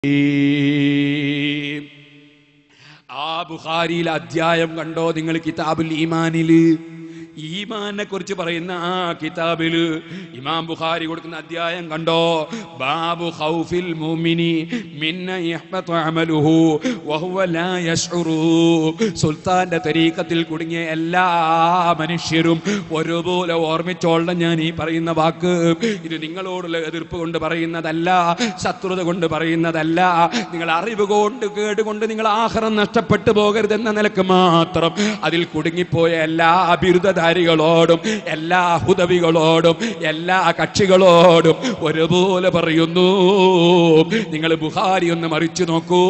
ആ ബുഖാരിയിലെ അധ്യായം കണ്ടോ നിങ്ങൾ? കിതാബുൽ ഈമാനില് ഈമാനെ കുറിച്ച് പറയുന്ന ആ കിതാബില് ഇമാം ബുഖാരി കൊടുക്കുന്ന അധ്യായം കണ്ടോ? ബാബു ഖൗഫിൽ മുഅ്മിനി മിൻ യഹ്ബത അമലുഹു വഹുവ ലാ യശ്ഉറു. സുൽത്താന്റെ തരീഖത്തിൽ കുടുങ്ങിയ എല്ലാ മനുഷ്യരും ഒരുപോലെ ഓർമ്മിച്ചോളണം ഞാൻ ഈ പറയുന്ന വാക്ക്. ഇത് നിങ്ങളോടുള്ള എതിർപ്പ് കൊണ്ട് പറയുന്നതല്ല, ശത്രുത കൊണ്ട് പറയുന്നതല്ല. നിങ്ങൾ അറിവ് കൊണ്ട് കേടുകൊണ്ട് നിങ്ങൾ ആഖിറം നഷ്ടപ്പെട്ടു പോകരുതെന്ന നിലക്ക് മാത്രം അതിൽ കുടുങ്ങിപ്പോയ എല്ലാ ബിരുദധാരികളോടും എല്ലാ ഹുദവികളോടും എല്ലാ കക്ഷികളോടും ഒരുപോലെ പറയുന്നു, നിങ്ങൾ ബുഖാരി ഒന്ന് മറിച്ചു നോക്കൂ.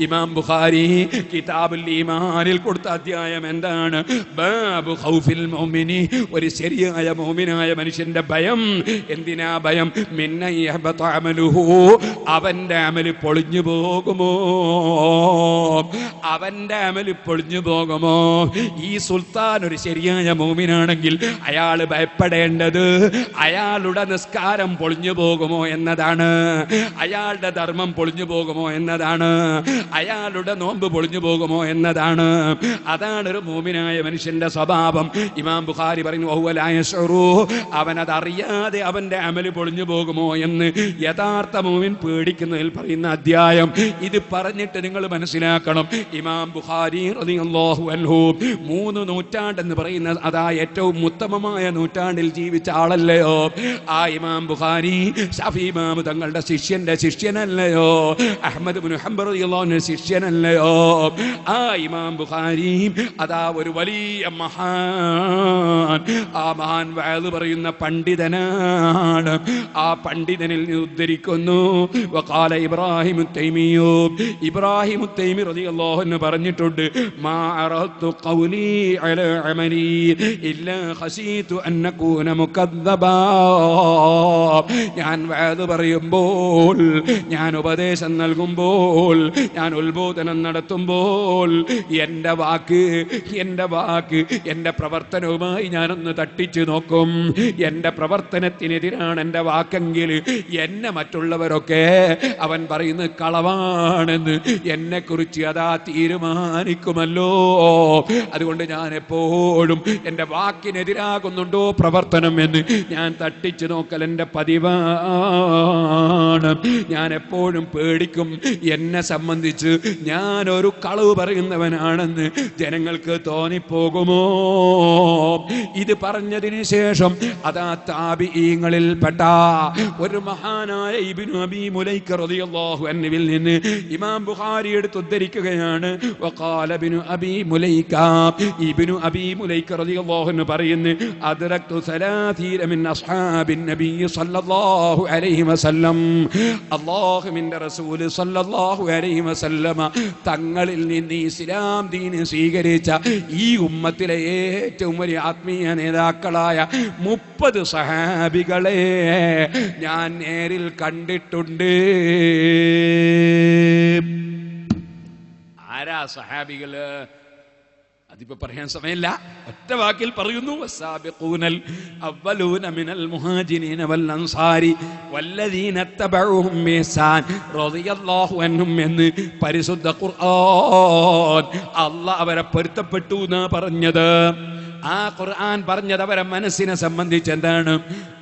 ഇമാം ബുഖാരി കിതാബുൽ ഈമാനിൽ കൊടുത്ത അധ്യായം എന്താണ്? ബാബു ഖൗഫിൽ മുഅ്മിനി, ഒരു ശരിയായ മുഅ്മിനായ മനുഷ്യന്റെ ഭയം. എന്തിനാ ഭയം? മിന്ന യഹ്ബത അമലുഹു, അവന്റെ അമല് പൊളിഞ്ഞു പോകുമോ, അവന്റെ അമല് പൊളിഞ്ഞു പോകുമോ. ഈ സുൽത്താൻ ഒരു ശരിയായ മുഅ്മിനാണെങ്കിൽ അയാൾ ഭയപ്പെടേണ്ടത് അയാളുടെ നിസ്കാരം പൊളിഞ്ഞു പോകുമോ എന്നതാണ്, അയാളുടെ ധർമ്മം പൊളിഞ്ഞു പോകുമോ എന്നതാണ്, അയാളുടെ നോമ്പ് പൊളിഞ്ഞു പോകുമോ എന്നതാണ്. അതാണ് ഒരു മുഅ്മിനായ മനുഷ്യന്റെ സ്വഭാവം. ഇമാം ബുഖാരി പറയുന്നു വഹുവ ലാ യശ്ഉറു, അവനതറിയാതെ അവന്റെ അമല് പൊളിഞ്ഞു പോകുമോ എന്ന് യഥാർത്ഥ മുഅ്മിൻ പേടിക്കുന്നതിൽ പറയുന്ന അധ്യായം. ഇത് പറഞ്ഞിട്ട് നിങ്ങൾ മനസ്സിലാക്കണം, ഇമാം ബുഖാരി റളിയല്ലാഹു അൻഹു 3 നൂറ്റാണ്ടെന്ന് പറയുന്ന അതാ ഏറ്റവും ഉത്തമമായ നൂറ്റാണ്ടിൽ ജീവിച്ച ആളല്ലയോ ആ ഇമാം ബുഖാരി? ശഫീ ഇമാം തങ്ങളുടെ ശിഷ്യന്റെ ശിഷ്യനല്ലയോ? അഹ്മദ് ഇബ്നു ഹംബൽ റളിയല്ലാഹു അൻഹു ശിഷ്യനല്ലയോ? ആ ഇമാം ബുഖാരി അതാ ഒരു വലിയ മഹാൻ, ആ മഹാൻ വഅദ് പറയുന്ന പണ്ഡിതനാണ്. ആ പണ്ഡിതനിൽ ഉദ്ധരിക്കുന്നു വഖാല ഇബ്രാഹിം തൈമിയോ, ഇബ്രാഹിം തൈമി റളിയല്ലാഹു അൻഹു പറഞ്ഞിട്ടുണ്ട്, മാ അറദ്തു ഖൗലി അലാ അമലി ഇല്ലാ ഖശീതു അൻ നകൂന മുകദ്ദബാ. ഞാൻ വഅദ് പറയുമ്പോൾ, ഞാൻ ഉപദേശം നൽകുമ്പോൾ, ഞാൻ ഉത്ബോധനം നടത്തുമ്പോൾ എൻ്റെ വാക്ക് എൻ്റെ പ്രവർത്തനവുമായി ഞാനൊന്ന് തട്ടിച്ചു നോക്കും. എൻ്റെ പ്രവർത്തനത്തിനെതിരാണ് എൻ്റെ വാക്കെങ്കിൽ എന്നെ മറ്റുള്ളവരൊക്കെ അവൻ പറയുന്നത് കളവാണെന്ന് എന്നെക്കുറിച്ച് അതാ തീരുമാനിക്കുമല്ലോ. അതുകൊണ്ട് ഞാൻ എപ്പോഴും എൻ്റെ വാക്കിനെതിരാകുന്നുണ്ടോ പ്രവർത്തനം എന്ന് ഞാൻ തട്ടിച്ചു നോക്കൽ എൻ്റെ പതിവാണ്. ഞാൻ എപ്പോഴും പേടിക്കും, എന്നെ സംബന്ധിച്ച് ഞാനൊരു കളവ് പറയുന്നവനാണെന്ന് ജനങ്ങൾക്ക് തോന്നിപ്പോകുമോ. ഇത് പറഞ്ഞതിന് ശേഷം അതാ താബിഈങ്ങളിൽ പെട്ട ഒരു മഹാനായ ഇബ്നു അബീ മുലൈക റളിയല്ലാഹു അൻഹുവിൽ നിന്ന് ഇമാം ബുഖാരി എടുത്ത് ഉദ്ധരിക്കുകയാണ്. വഖാല ഇബ്നു അബീ മുലൈക, ഇബ്നു അബീ മുലൈക റളിയല്ലാഹു അൻഹു പറയുന്നു, അദ്റക്തു 30 മിൻ അസ്ഹാബിൻ നബി സല്ലല്ലാഹു അലൈഹി വസല്ലം, അല്ലാഹുവിന്റെ റസൂൽ സല്ലല്ലാഹു അലൈഹി വസല്ലമ തങ്ങളിൽ നിന്ന് ഇസ്ലാം ദീൻ സ്വീകരിച്ച ഈ ഉമ്മത്തിലെ ഏറ്റവും വലിയ ആത്മീയ നേതാക്കളായ 30 സഹാബികളെ ഞാൻ നേരിൽ കണ്ടിട്ടുണ്ട്. ആരാ സഹാബികള്? അതിപ്പോ പറയാൻ സമയമില്ല, ഒറ്റ വാക്കിൽ പറയുന്നു, വസ്സാബിഖൂനൽ അവ്വലൂന മിനൽ മുഹാജിരീന വൽ അൻസാരി വല്ലദീന തബഉഹും ബിഇഹ്സാൻ റളിയല്ലാഹു അൻഹും എന്ന് പരിശുദ്ധ ഖുർആൻ. അല്ലാഹ് അവരെ പൊരുത്തപ്പെട്ടു എന്നാ പറഞ്ഞത്. ആ ഖുർആൻ പറഞ്ഞത് അവരെ മനസ്സിനെ സംബന്ധിച്ച് എന്താണ്?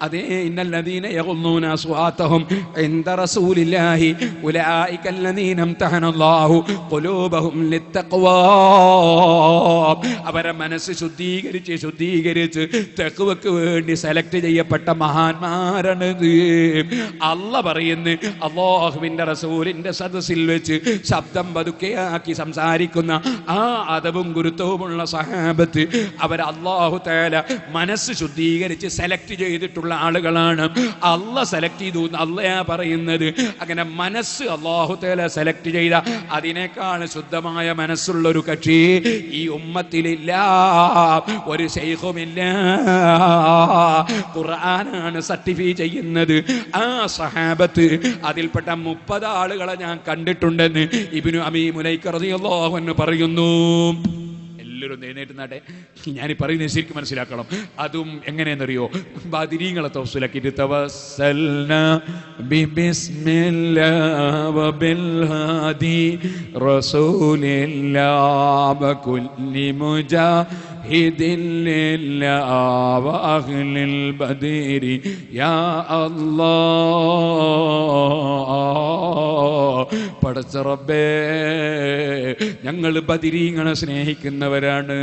അതേ ഇന്നല്ലദീന യഗുന്നൂന അസ്വാതഹും ഇൻദ റസൂലില്ലാഹി ഉലൈകല്ലദീന ഇംതഹനല്ലാഹു ഖുലൂബഹും ലിത്തഖ്വാ. അവരെ മനസ്സ് ശുദ്ധീകരിച്ച് തഖ്വക്ക് വേണ്ടി സെലക്ട് ചെയ്യപ്പെട്ട മഹാന്മാരാണ്. അല്ലാഹ് പറയുന്നു, അല്ലാഹുവിന്റെ റസൂലിന്റെ സദസ്സിൽ വെച്ച് ശബ്ദം പതുക്കെയാക്കി സംസാരിക്കുന്ന ആ അദബും ഗുരുത്വവുമുള്ള സഹാബത്ത് അവർ അല്ലാഹു തആല മനസ്സ് ശുദ്ധീകരിച്ച് സെലക്ട് ചെയ്തിട്ടുള്ള ആളുകളാണ്. അല്ലാഹ് സെലക്ട് ചെയ്തു അല്ലാഹ് പറയുന്നത്. അങ്ങനെ മനസ്സ് അല്ലാഹു തആല സെലക്ട് ചെയ്ത അതിനേക്കാൾ ശുദ്ധമായ മനസ്സുള്ള ഒരു കക്ഷി ഈ ഉമ്മത്തിലില്ല, ഒരു ശൈഖുമില്ല. ഖുർആനാണ് സർട്ടിഫൈ ചെയ്യുന്നത്. ആ സഹാബത്ത് അതിൽപ്പെട്ട 30 ആളുകളെ ഞാൻ കണ്ടിട്ടുണ്ടെന്ന് ഇബ്നു അബീ മുലൈക റളിയല്ലാഹു അൻഹു പറയുന്നു. എല്ലാവരും എഴുന്നേറ്റ് നാട്ടെ. ഞാൻ പറയുന്നത് ശരിക്കും മനസ്സിലാക്കണം. അതും എങ്ങനെയെന്നറിയോ? ബദരീങ്ങളെ തവസ്സുലാക്കിയിട്ട് തവസ്സൽനാ ബിസ്മില്ലാഹി വബിൽ ഹാദി റസൂലില്ലാഹി വകുല്ലി മുജാഹിദിൻ ലില്ലാഹി വഅഹ്ലിൽ ബദരി യാ അല്ലാഹ്. പടച്ച റബ്ബേ, ഞങ്ങൾ ബദരീങ്ങളെ സ്നേഹിക്കുന്നവരാണ്,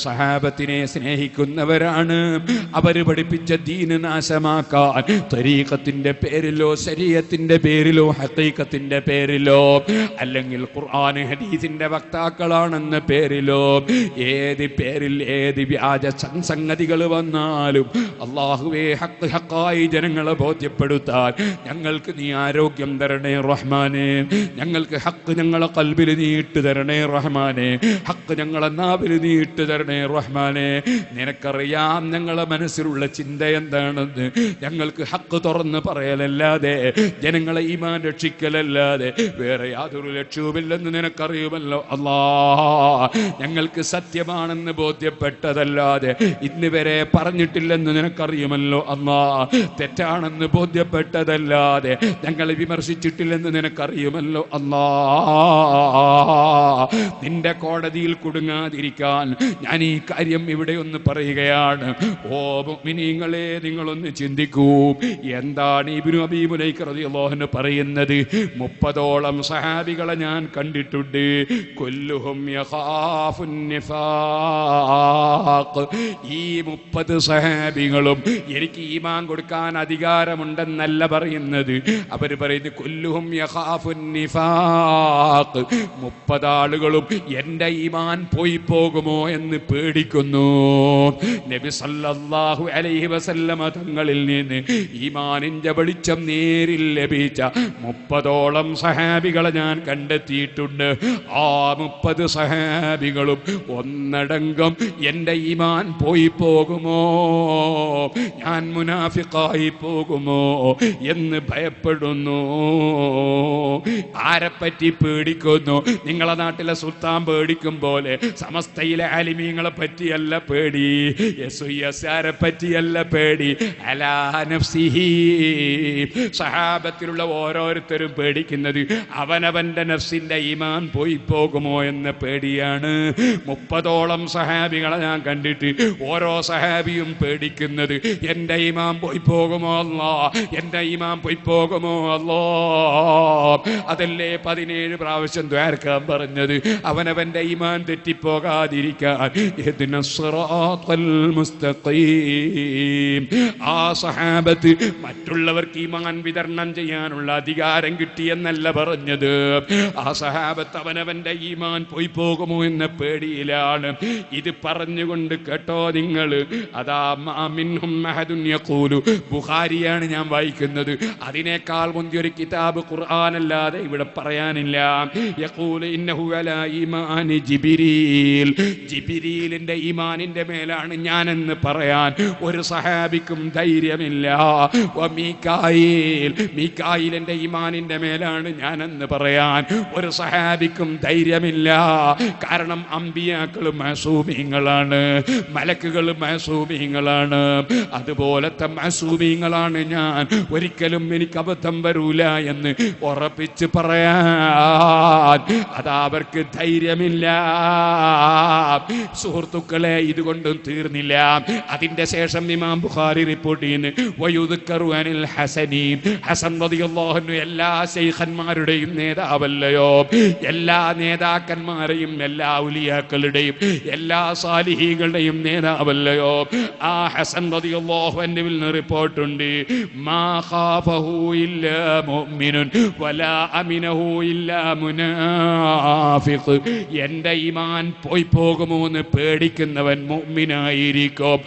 സഹാബത്തിനെ സ്നേഹിക്കുന്നവരാണ്. അവർ പഠിപ്പിച്ച ദീന് നാശമാക്കാൻ തരീഖത്തിന്റെ പേരിലോ ശരീഅത്തിന്റെ പേരിലോ ഹഖീഖത്തിന്റെ പേരിലോ അല്ലെങ്കിൽ ഖുർആൻ ഹദീസിന്റെ വക്താക്കളാണെന്ന പേരിലോ ഏത് പേരിൽ ഏത് വ്യാജ സംഗതികൾ വന്നാലും അല്ലാഹുവേ, ഹഖ് ഹഖായി ജനങ്ങളെ ബോധ്യപ്പെടുത്താൻ ഞങ്ങൾക്ക് നീ ആരോഗ്യം തരണേ റഹ്മാനേ. ഞങ്ങൾക്ക് ഹഖ് ഞങ്ങളെ ഖൽബിൽ നീ ഇട്ട് തരണേ റഹ്മാനേ. ഹഖ് ഞങ്ങളെ നാവിൽ നീ ഇട്ട് തരണേ റഹ്മാനേ. നിനക്കറിയാം ഞങ്ങളെ മനസ്സിലുള്ള ചിന്ത എന്താണെന്ന്. ഞങ്ങൾക്ക് ഹഖ് തുറന്ന് പറയലല്ലാതെ ജനങ്ങളെ ഈമാൻ രക്ഷിക്കലല്ലാതെ വേറെ യാതൊരു ലക്ഷ്യവുമില്ലെന്ന് നിനക്കറിയുമല്ലോ അല്ലാ. ഞങ്ങൾക്ക് സത്യമാണെന്ന് ബോധ്യപ്പെട്ടതല്ലാതെ ഇന്ന് വരെ പറഞ്ഞിട്ടില്ലെന്ന് നിനക്കറിയുമല്ലോ അല്ലാ. തെറ്റാണെന്ന് ബോധ്യപ്പെട്ടതല്ലാതെ ഞങ്ങളെ വിമർശിച്ചിട്ടില്ലെന്ന് നിനക്കറിയുമല്ലോ അല്ലാ. നിന്റെ കോടതിയിൽ കുടുങ്ങാതിരിക്കാൻ ഞാൻ ഈ കാര്യം ഇവിടെ ഒന്ന് പറയുകയാണ്. ഓ മുഅ്മിനീങ്ങളെ, നിങ്ങളൊന്ന് ചിന്തിക്കൂ. എന്താണ് ഇബ്നു അബീ മുലൈക റളിയല്ലാഹു അൻഹു പറയുന്നത്? 30ഓളം സഹാബികളെ ഞാൻ കണ്ടിട്ടുണ്ട്. കുല്ലുഹും യഖാഫുൻ നിഫാഖ്. ഈ 30 സഹാബികളും എനിക്ക് ഈമാൻ കൊടുക്കാൻ അധികാരമുണ്ടെന്നല്ല പറയുന്നത്. അവർ പറയുന്നത് കുല്ലുഹും യഖാഫുൻ നിഫാഖ്. 30 ആളുകളും എന്റെ ഈമാൻ പോയി പോകുമോ എന്ന് പേടിക്കുന്നു. നബി സല്ലല്ലാഹു അലൈഹി വസല്ലമ തങ്ങളിൽ നിന്ന് ഈമാനിന്റെ വെളിച്ചം നേരിൽ ലഭിച്ച 30ഓളം സഹാബികളെ ഞാൻ കണ്ടെത്തിയിട്ടുണ്ട്. ആ 30 സഹാബികളും ഒന്നടങ്കം എന്റെ ഈമാൻ പോയി പോകുമോ, ഞാൻ മുനാഫിഖായി പോകുമോ എന്ന് ഭയപ്പെടുന്നു. ആരെപ്പറ്റി പേടിക്കുന്നു? നിങ്ങളെ നാട്ടിലെ സുൽത്താൻ പേടിക്കും പോലെ സമസ്തയിലെ ആലിമീങ്ങളെ പറ്റിയല്ല പേടി, യെസുയസാരെ പറ്റിയല്ല പേടി. അലാ നഫ്സിഹി. സഹാബത്തിലുള്ള ഓരോരുത്തരും പേടിക്കുന്നത് അവനവന്റെ നഫ്സിന്റെ ഈമാൻ പോയി പോകുമോ എന്ന പേടിയാണ്. 30ഓളം സഹാബികളെ ഞാൻ കണ്ടിട്ട് ഓരോ സഹാബിയും പേടിക്കുന്നത് എന്റെ ഈമാൻ പോയി പോകുമോ അല്ലാ, എന്റെ ഈമാൻ പോയി പോകുമോ അല്ലാ. അതല്ലേ 17 പ്രാവശ്യം ദ്വാരക്കാൻ പറഞ്ഞത്, അവനവന്റെ ഈമാൻ തെറ്റിപ്പോകാതിരിക്കാൻ. ഇഹ്ദിനസ് സിറാത്തൽ മുസ്തഖീം. ആ സഹാബത്ത് മറ്റുള്ളവർക്ക് ഈമാൻ വിതരണം ചെയ്യാനുള്ള അധികാരം കിട്ടിയെന്നല്ല പറഞ്ഞത്. ആ സഹാബത്ത് അവനവന്റെ ഈമാൻ പോയി പോകുമോ എന്ന പേടിയിലാണ്. ഇത് പറഞ്ഞുകൊണ്ട് കേട്ടോ നിങ്ങൾ, അതാ മിൻഹും അഹദുൻ യഖൂലു. ബുഖാരിയാണ് ഞാൻ വായിക്കുന്നത്. അതിനേക്കാൾ മുന്തിയൊരു കിതാബ് ഖുർആനല്ലാതെ ഇവിടെ പറയാനില്ല. യഖൂലു ഇന്നഹു അലാ ഈമാനി ജിബ്രീൽ. ജിബ്രീലിന്റെ ഈമാനിന്റെ മേലാണ് ഞാനെന്ന് പറയാൻ ഒരു സഹാബിക്കും ധൈര്യമില്ല. മീകായിൽ, മീകായിലിന്റെ ഈമാനിന്റെ മേലാണ് ഞാനെന്ന് പറയാൻ ഒരു സഹാബിക്കും ധൈര്യമില്ല. കാരണം അമ്പിയാക്കൾ മഅസൂമീങ്ങളാണ്, മലക്കുകൾ മഅസൂമീങ്ങളാണ്. അതുപോലത്തെ മഅസൂമീങ്ങളാണ് ഞാൻ. ഒരിക്കലും എനിക്ക് അബദ്ധം വരൂല എന്ന് ഉറപ്പിച്ച് പറയാൻ അതാ അവർക്ക് ധൈര്യമില്ല. സുഹൃത്തുക്കളെ, ഇതുകൊണ്ടും തീർന്നില്ല. അതിന്റെ ശേഷം ഇമാം ബുഖാരി റിപ്പോർട്ട് ചെയ്യുന്നു, വയുദ്കറു അനിൽ ഹസനി. ഹസൻ റളിയല്ലാഹു അൻഹു എല്ലാ ശൈഖന്മാരുടെയും നേതാവല്ലയോ, എല്ലാ നേതാക്കന്മാരെയും എല്ലാ ഔലിയാക്കളുടെയും എല്ലാ സാലിഹീകളുടെയും നേതാവല്ലയോ. ആ ഹസൻ റളിയല്ലാഹു അൻഹുവിൽ നിന്ന് റിപ്പോർട്ടുണ്ട്, മാ ഖാഫഹു ഇല്ലാ മുഅ്മിനുൻ വലാ അമിനഹു ഇല്ലാ മുനാഫിഖ്. എന്റെ ഈമാൻ പോയി പോകുമോ എന്ന് പേടിക്കുന്നവൻ മുഅ്മിനായിരിക്കും.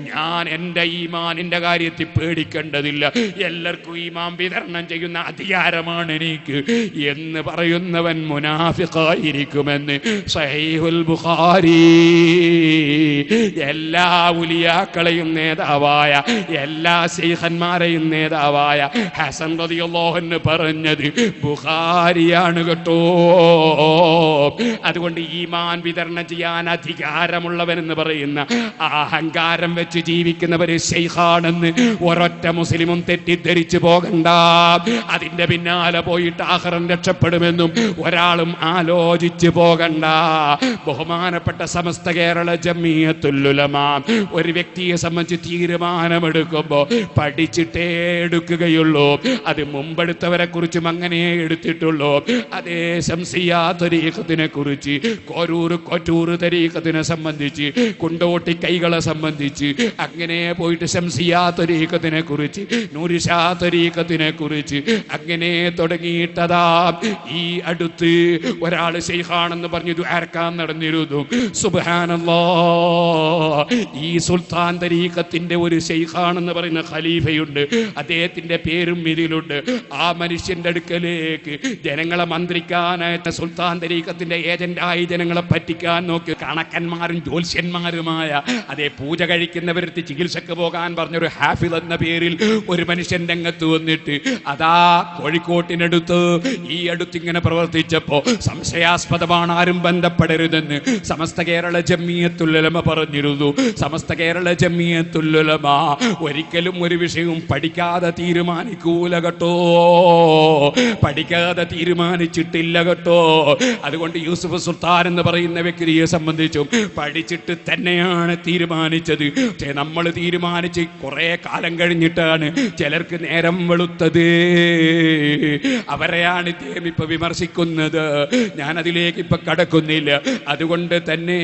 ഞാൻ എന്റെ ഈമാനിന്റെ കാര്യത്തിൽ പേടിക്കേണ്ടതില്ല, എല്ലാവർക്കും ഈമാൻ വിതരണം ചെയ്യുന്ന അധികാരമാണ് എനിക്ക് എന്ന് പറയുന്നവൻ മുനാഫിഖായിരിക്കുമെന്ന് സഹീഹുൽ ബുഖാരി. എല്ലാ ഉലിയാക്കളെയും നേതാവായ, എല്ലാ ശൈഖന്മാരെയും നേതാവായ ഹസൻ റളിയല്ലാഹു അൻഹു പറഞ്ഞത് ബുഖാരിയാണ് കേട്ടോ. അതുകൊണ്ട് ഈമാൻ വിതരണം ചെയ്യാൻ അധികാരമുള്ളവൻ എന്ന് പറയുന്ന ആ അഹങ്കാരം വെച്ച് ജീവിക്കുന്നവര് ശൈഖാണെന്ന് ഒരൊറ്റ മുസ്ലിമും തെറ്റിദ്ധരിച്ചു പോകണ്ട. അതിന്റെ പിന്നാലെ പോയിട്ട് ആഖിറം രക്ഷപ്പെടുമെന്നും ഒരാളും ആലോചിച്ചു പോകണ്ട. ബഹുമാനപ്പെട്ട സമസ്ത കേരള ജംഇയ്യത്തുൽ ഉലമ ഒരു വ്യക്തിയെ സംബന്ധിച്ച് തീരുമാനമെടുക്കുമ്പോ പഠിച്ചിട്ടേ എടുക്കുകയുള്ളൂ. അത് മുമ്പെടുത്തവരെ കുറിച്ചും അങ്ങനെ എടുത്തിട്ടുള്ളൂ. അതേ ശംസിയ്യ തരീഖത്തിനെ കുറിച്ച്, കോരൂർ കൊറ്റൂർ തരീഖത്തിനെ സംബന്ധിച്ച്, കുണ്ടോട്ടി കൈകളെ സംബന്ധിച്ച് അങ്ങനെ പോയിട്ട് ശംസിയ്യ തരീഖത്തിനെ കുറിച്ച്, നൂരിഷാ തരീഖത്തിനെ കുറിച്ച് അങ്ങനെ തുടങ്ങിയിട്ടതാ. ഈ അടുത്ത് ഒരാൾ ശൈഖാണെന്ന് പറഞ്ഞു ദുആർക്കാൻ നടന്നിരുന്നു. സുബ്ഹാനല്ലാഹ്, ഈ സുൽത്താൻ തരീഖത്തിന്റെ ഒരു ശൈഖാണെന്ന് പറയുന്ന ഖലീഫയുണ്ട്. അദ്ദേഹത്തിന്റെ പേരും ഇതിലുണ്ട്. ആ മനുഷ്യന്റെ അടുക്കലേക്ക് ജനങ്ങളെ മന്ത്രിക്കാനായിട്ട് സുൽത്താൻ തരീഖത്തിന്റെ ഏജന്റായി ജനങ്ങളെ പറ്റിക്കാൻ നോക്കി കണക്കന്മാരും ജ്യോത്സ്യന്മാരുമായ അതേ പൂജ കഴിക്കുന്നവരുടെ ചികിത്സക്ക് പോകാൻ പറഞ്ഞൊരു ഹാഫിദ് എന്ന പേരിൽ ഒരു മനുഷ്യൻ രംഗത്ത് വന്നിട്ട് അതാ കോഴിക്കോട്ടിനടുത്ത് ഈ അടുത്തിങ്ങനെ പ്രവർത്തിച്ചപ്പോ സംശയാസ്പദമാണ്, ആരും ബന്ധപ്പെടരുതെന്ന് സമസ്ത കേരള ജംഇയ്യത്തുൽ ഉലമ പറഞ്ഞിരുന്നു. സമസ്ത കേരള ജംഇയ്യത്തുൽ ഉലമ ഒരിക്കലും ഒരു വിഷയവും പഠിക്കാതെ തീരുമാനിക്കൂല കേട്ടോ, പഠിക്കാതെ തീരുമാനിച്ചിട്ടില്ല കേട്ടോ. അതുകൊണ്ട് യൂസുഫ് സുൽത്താൻ എന്ന് പറയുന്ന വ്യക്തിയെ സംബന്ധിച്ചും പഠിച്ചിട്ട് തന്നെയാണ് തീരുമാനിച്ചത്. പക്ഷേ നമ്മൾ തീരുമാനിച്ച് കുറെ കാലം കഴിഞ്ഞിട്ടാണ് ചിലർക്ക് നേരം വെളുത്തത്. അവരെയാണ് ഇദ്ദേഹം ഇപ്പൊ വിമർശിക്കുന്നത്. ഞാൻ അതിലേക്ക് ഇപ്പൊ കടക്കുന്നില്ല. അതുകൊണ്ട് തന്നെ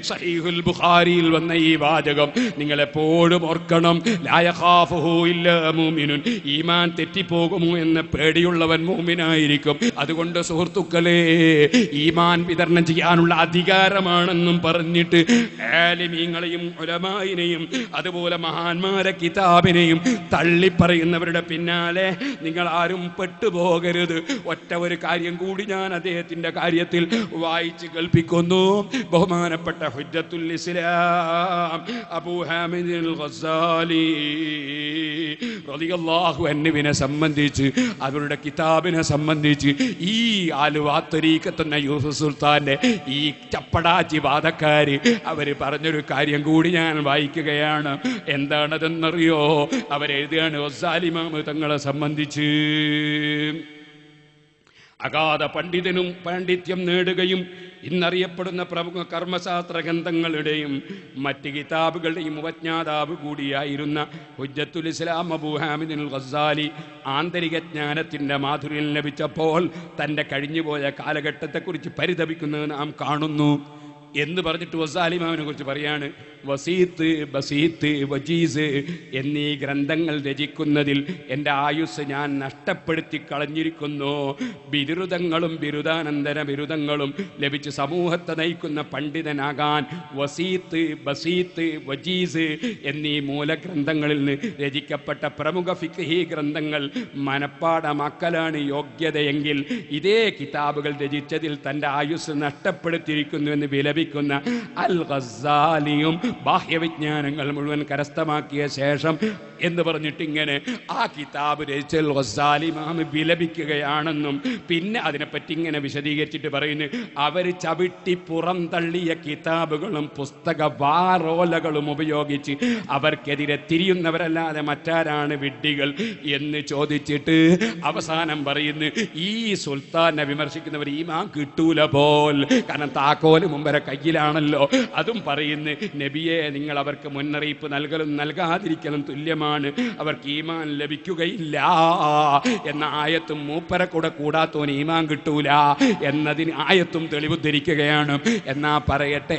സഹീഹുൽ ബുഖാരിയിൽ വന്ന ഈ വാചകം നിങ്ങൾ എപ്പോഴും ഓർക്കണം. ലാ യഖാഫുഹു ഇല്ലാ മുഅ്മിനുൻ, ഈമാൻ തെറ്റിപ്പോകുമോ എന്ന പേടിയുള്ളവൻ മുഅ്മിനായിരിക്കും. അതുകൊണ്ട് സുഹൃത്തുക്കളെ, ഈമാൻ വിതരണം ചെയ്യാനുള്ള അധികാരമാണെന്നും പറഞ്ഞിട്ട് ആലിമീങ്ങളെയും ഉലമായിനെയും അതുപോലെ മഹാന്മാരെ കിതാബിനെയും തള്ളിപ്പറയുന്നവരുടെ പിന്നാലെ നിങ്ങൾ ആരും പെട്ടുപോകരുത്. ഒറ്റ ഒരു കാര്യം കൂടി ഞാൻ അദ്ദേഹത്തിന്റെ കാര്യത്തിൽ വായിച്ച് കേൾപ്പിക്കുന്നു. ബഹുമാനപ്പെട്ട ഹുജ്ജത്തുൽ ഇസ്ലാം അബൂ ഹാമിദ് അൽ ഗസ്സാലി റളിയല്ലാഹു അൻഹുവിനെ സംബന്ധിച്ച്, അവരുടെ കിതാബിനെ സംബന്ധിച്ച് ഈ ആലുവ തരീഖത്ത് എന്ന യൂസുഫ് സുൽത്താന്റെ ഈ ചപ്പടാച്ചി വാദക്കാര് അവര് പറഞ്ഞൊരു കാര്യം കൂടി ഞാൻ വായിക്കുകയാണ്. എന്താണതെന്നറിയോ? അവരെഴുതുകയാണ് ഗസ്സാലി ഇമാം തങ്ങളെ സംബന്ധിച്ച് അഗാധ പണ്ഡിതനും പാണ്ഡിത്യം നേടുകയും ഇന്നറിയപ്പെടുന്ന പ്രമുഖ കർമ്മശാസ്ത്ര ഗ്രന്ഥങ്ങളുടെയും മറ്റ് കിതാബുകളുടെയും ഉപജ്ഞാതാവ് കൂടിയായിരുന്ന ഹുജ്ജത്തുൽ ഇസ്ലാം അബൂ ഹാമിദ് അൽ ഗസ്സാലി ആന്തരിക ജ്ഞാനത്തിൻ്റെ മാധുര്യം ലഭിച്ചപ്പോൾ തൻ്റെ കഴിഞ്ഞുപോയ കാലഘട്ടത്തെക്കുറിച്ച് പരിതപിക്കുന്നത് നാം കാണുന്നു എന്ന് പറഞ്ഞിട്ട് ഗസ്സാലി ഇമാമിനെ കുറിച്ച് പറയാണ്, വസീത്ത്, ബസീത്ത്, വജീസ് എന്നീ ഗ്രന്ഥങ്ങൾ രചിക്കുന്നതിൽ എൻ്റെ ആയുസ് ഞാൻ നഷ്ടപ്പെടുത്തി കളഞ്ഞിരിക്കുന്നു. ബിരുദങ്ങളും ബിരുദാനന്തര ബിരുദങ്ങളും ലഭിച്ച് സമൂഹത്തെ നയിക്കുന്ന പണ്ഡിതനാകാൻ വസീത്ത്, ബസീത്ത്, വജീസ് എന്നീ മൂലഗ്രന്ഥങ്ങളിൽ നിന്ന് രചിക്കപ്പെട്ട പ്രമുഖ ഫിഖ്ഹി ഗ്രന്ഥങ്ങൾ മനപ്പാടമാക്കലാണ് യോഗ്യതയെങ്കിൽ ഇതേ കിതാബുകൾ രചിച്ചതിൽ തൻ്റെ ആയുസ് നഷ്ടപ്പെടുത്തിയിരിക്കുന്നുവെന്ന് വിലപിക്കുന്ന അൽ ഗസ്സാലിയും ബാഹ്യവിജ്ഞാനങ്ങൾ മുഴുവൻ കരസ്ഥമാക്കിയ ശേഷം എന്ന് പറഞ്ഞിട്ട് ഇങ്ങനെ ആ കിതാബ് രചിച്ച ഗസ്സാലി ഇമാം വിലപിക്കുകയാണെന്നും പിന്നെ അതിനെപ്പറ്റി ഇങ്ങനെ വിശദീകരിച്ചിട്ട് പറയുന്നു, അവർ ചവിട്ടി പുറന്തള്ളിയ കിതാബുകളും പുസ്തക വാറോലകളും ഉപയോഗിച്ച് അവർക്കെതിരെ തിരിയുന്നവരല്ലാതെ മറ്റാരാണ് വിഡ്ഢികൾ എന്ന് ചോദിച്ചിട്ട് അവസാനം പറയുന്നു, ഈ സുൽത്താനെ വിമർശിക്കുന്നവർ ഈമാൻ കിട്ടൂല പോൽ, കാരണം താക്കോല് മുമ്പരെ കയ്യിലാണല്ലോ. അതും പറയുന്നു, നബിയെ നിങ്ങൾ അവർക്ക് മുന്നറിയിപ്പ് നൽകലും നൽകാതിരിക്കലും തുല്യമാണ്, അവർക്ക് ഈമാൻ ലഭിക്കുകയില്ല എന്ന ആയത്തും മൂപ്പരെ കൂടെ കൂടാത്തോന് ഈമാൻ കിട്ടൂല എന്നതിന് ആയത്തും തെളിവുദ്ധരിക്കുകയാണ്. എന്നാ പറയട്ടെ,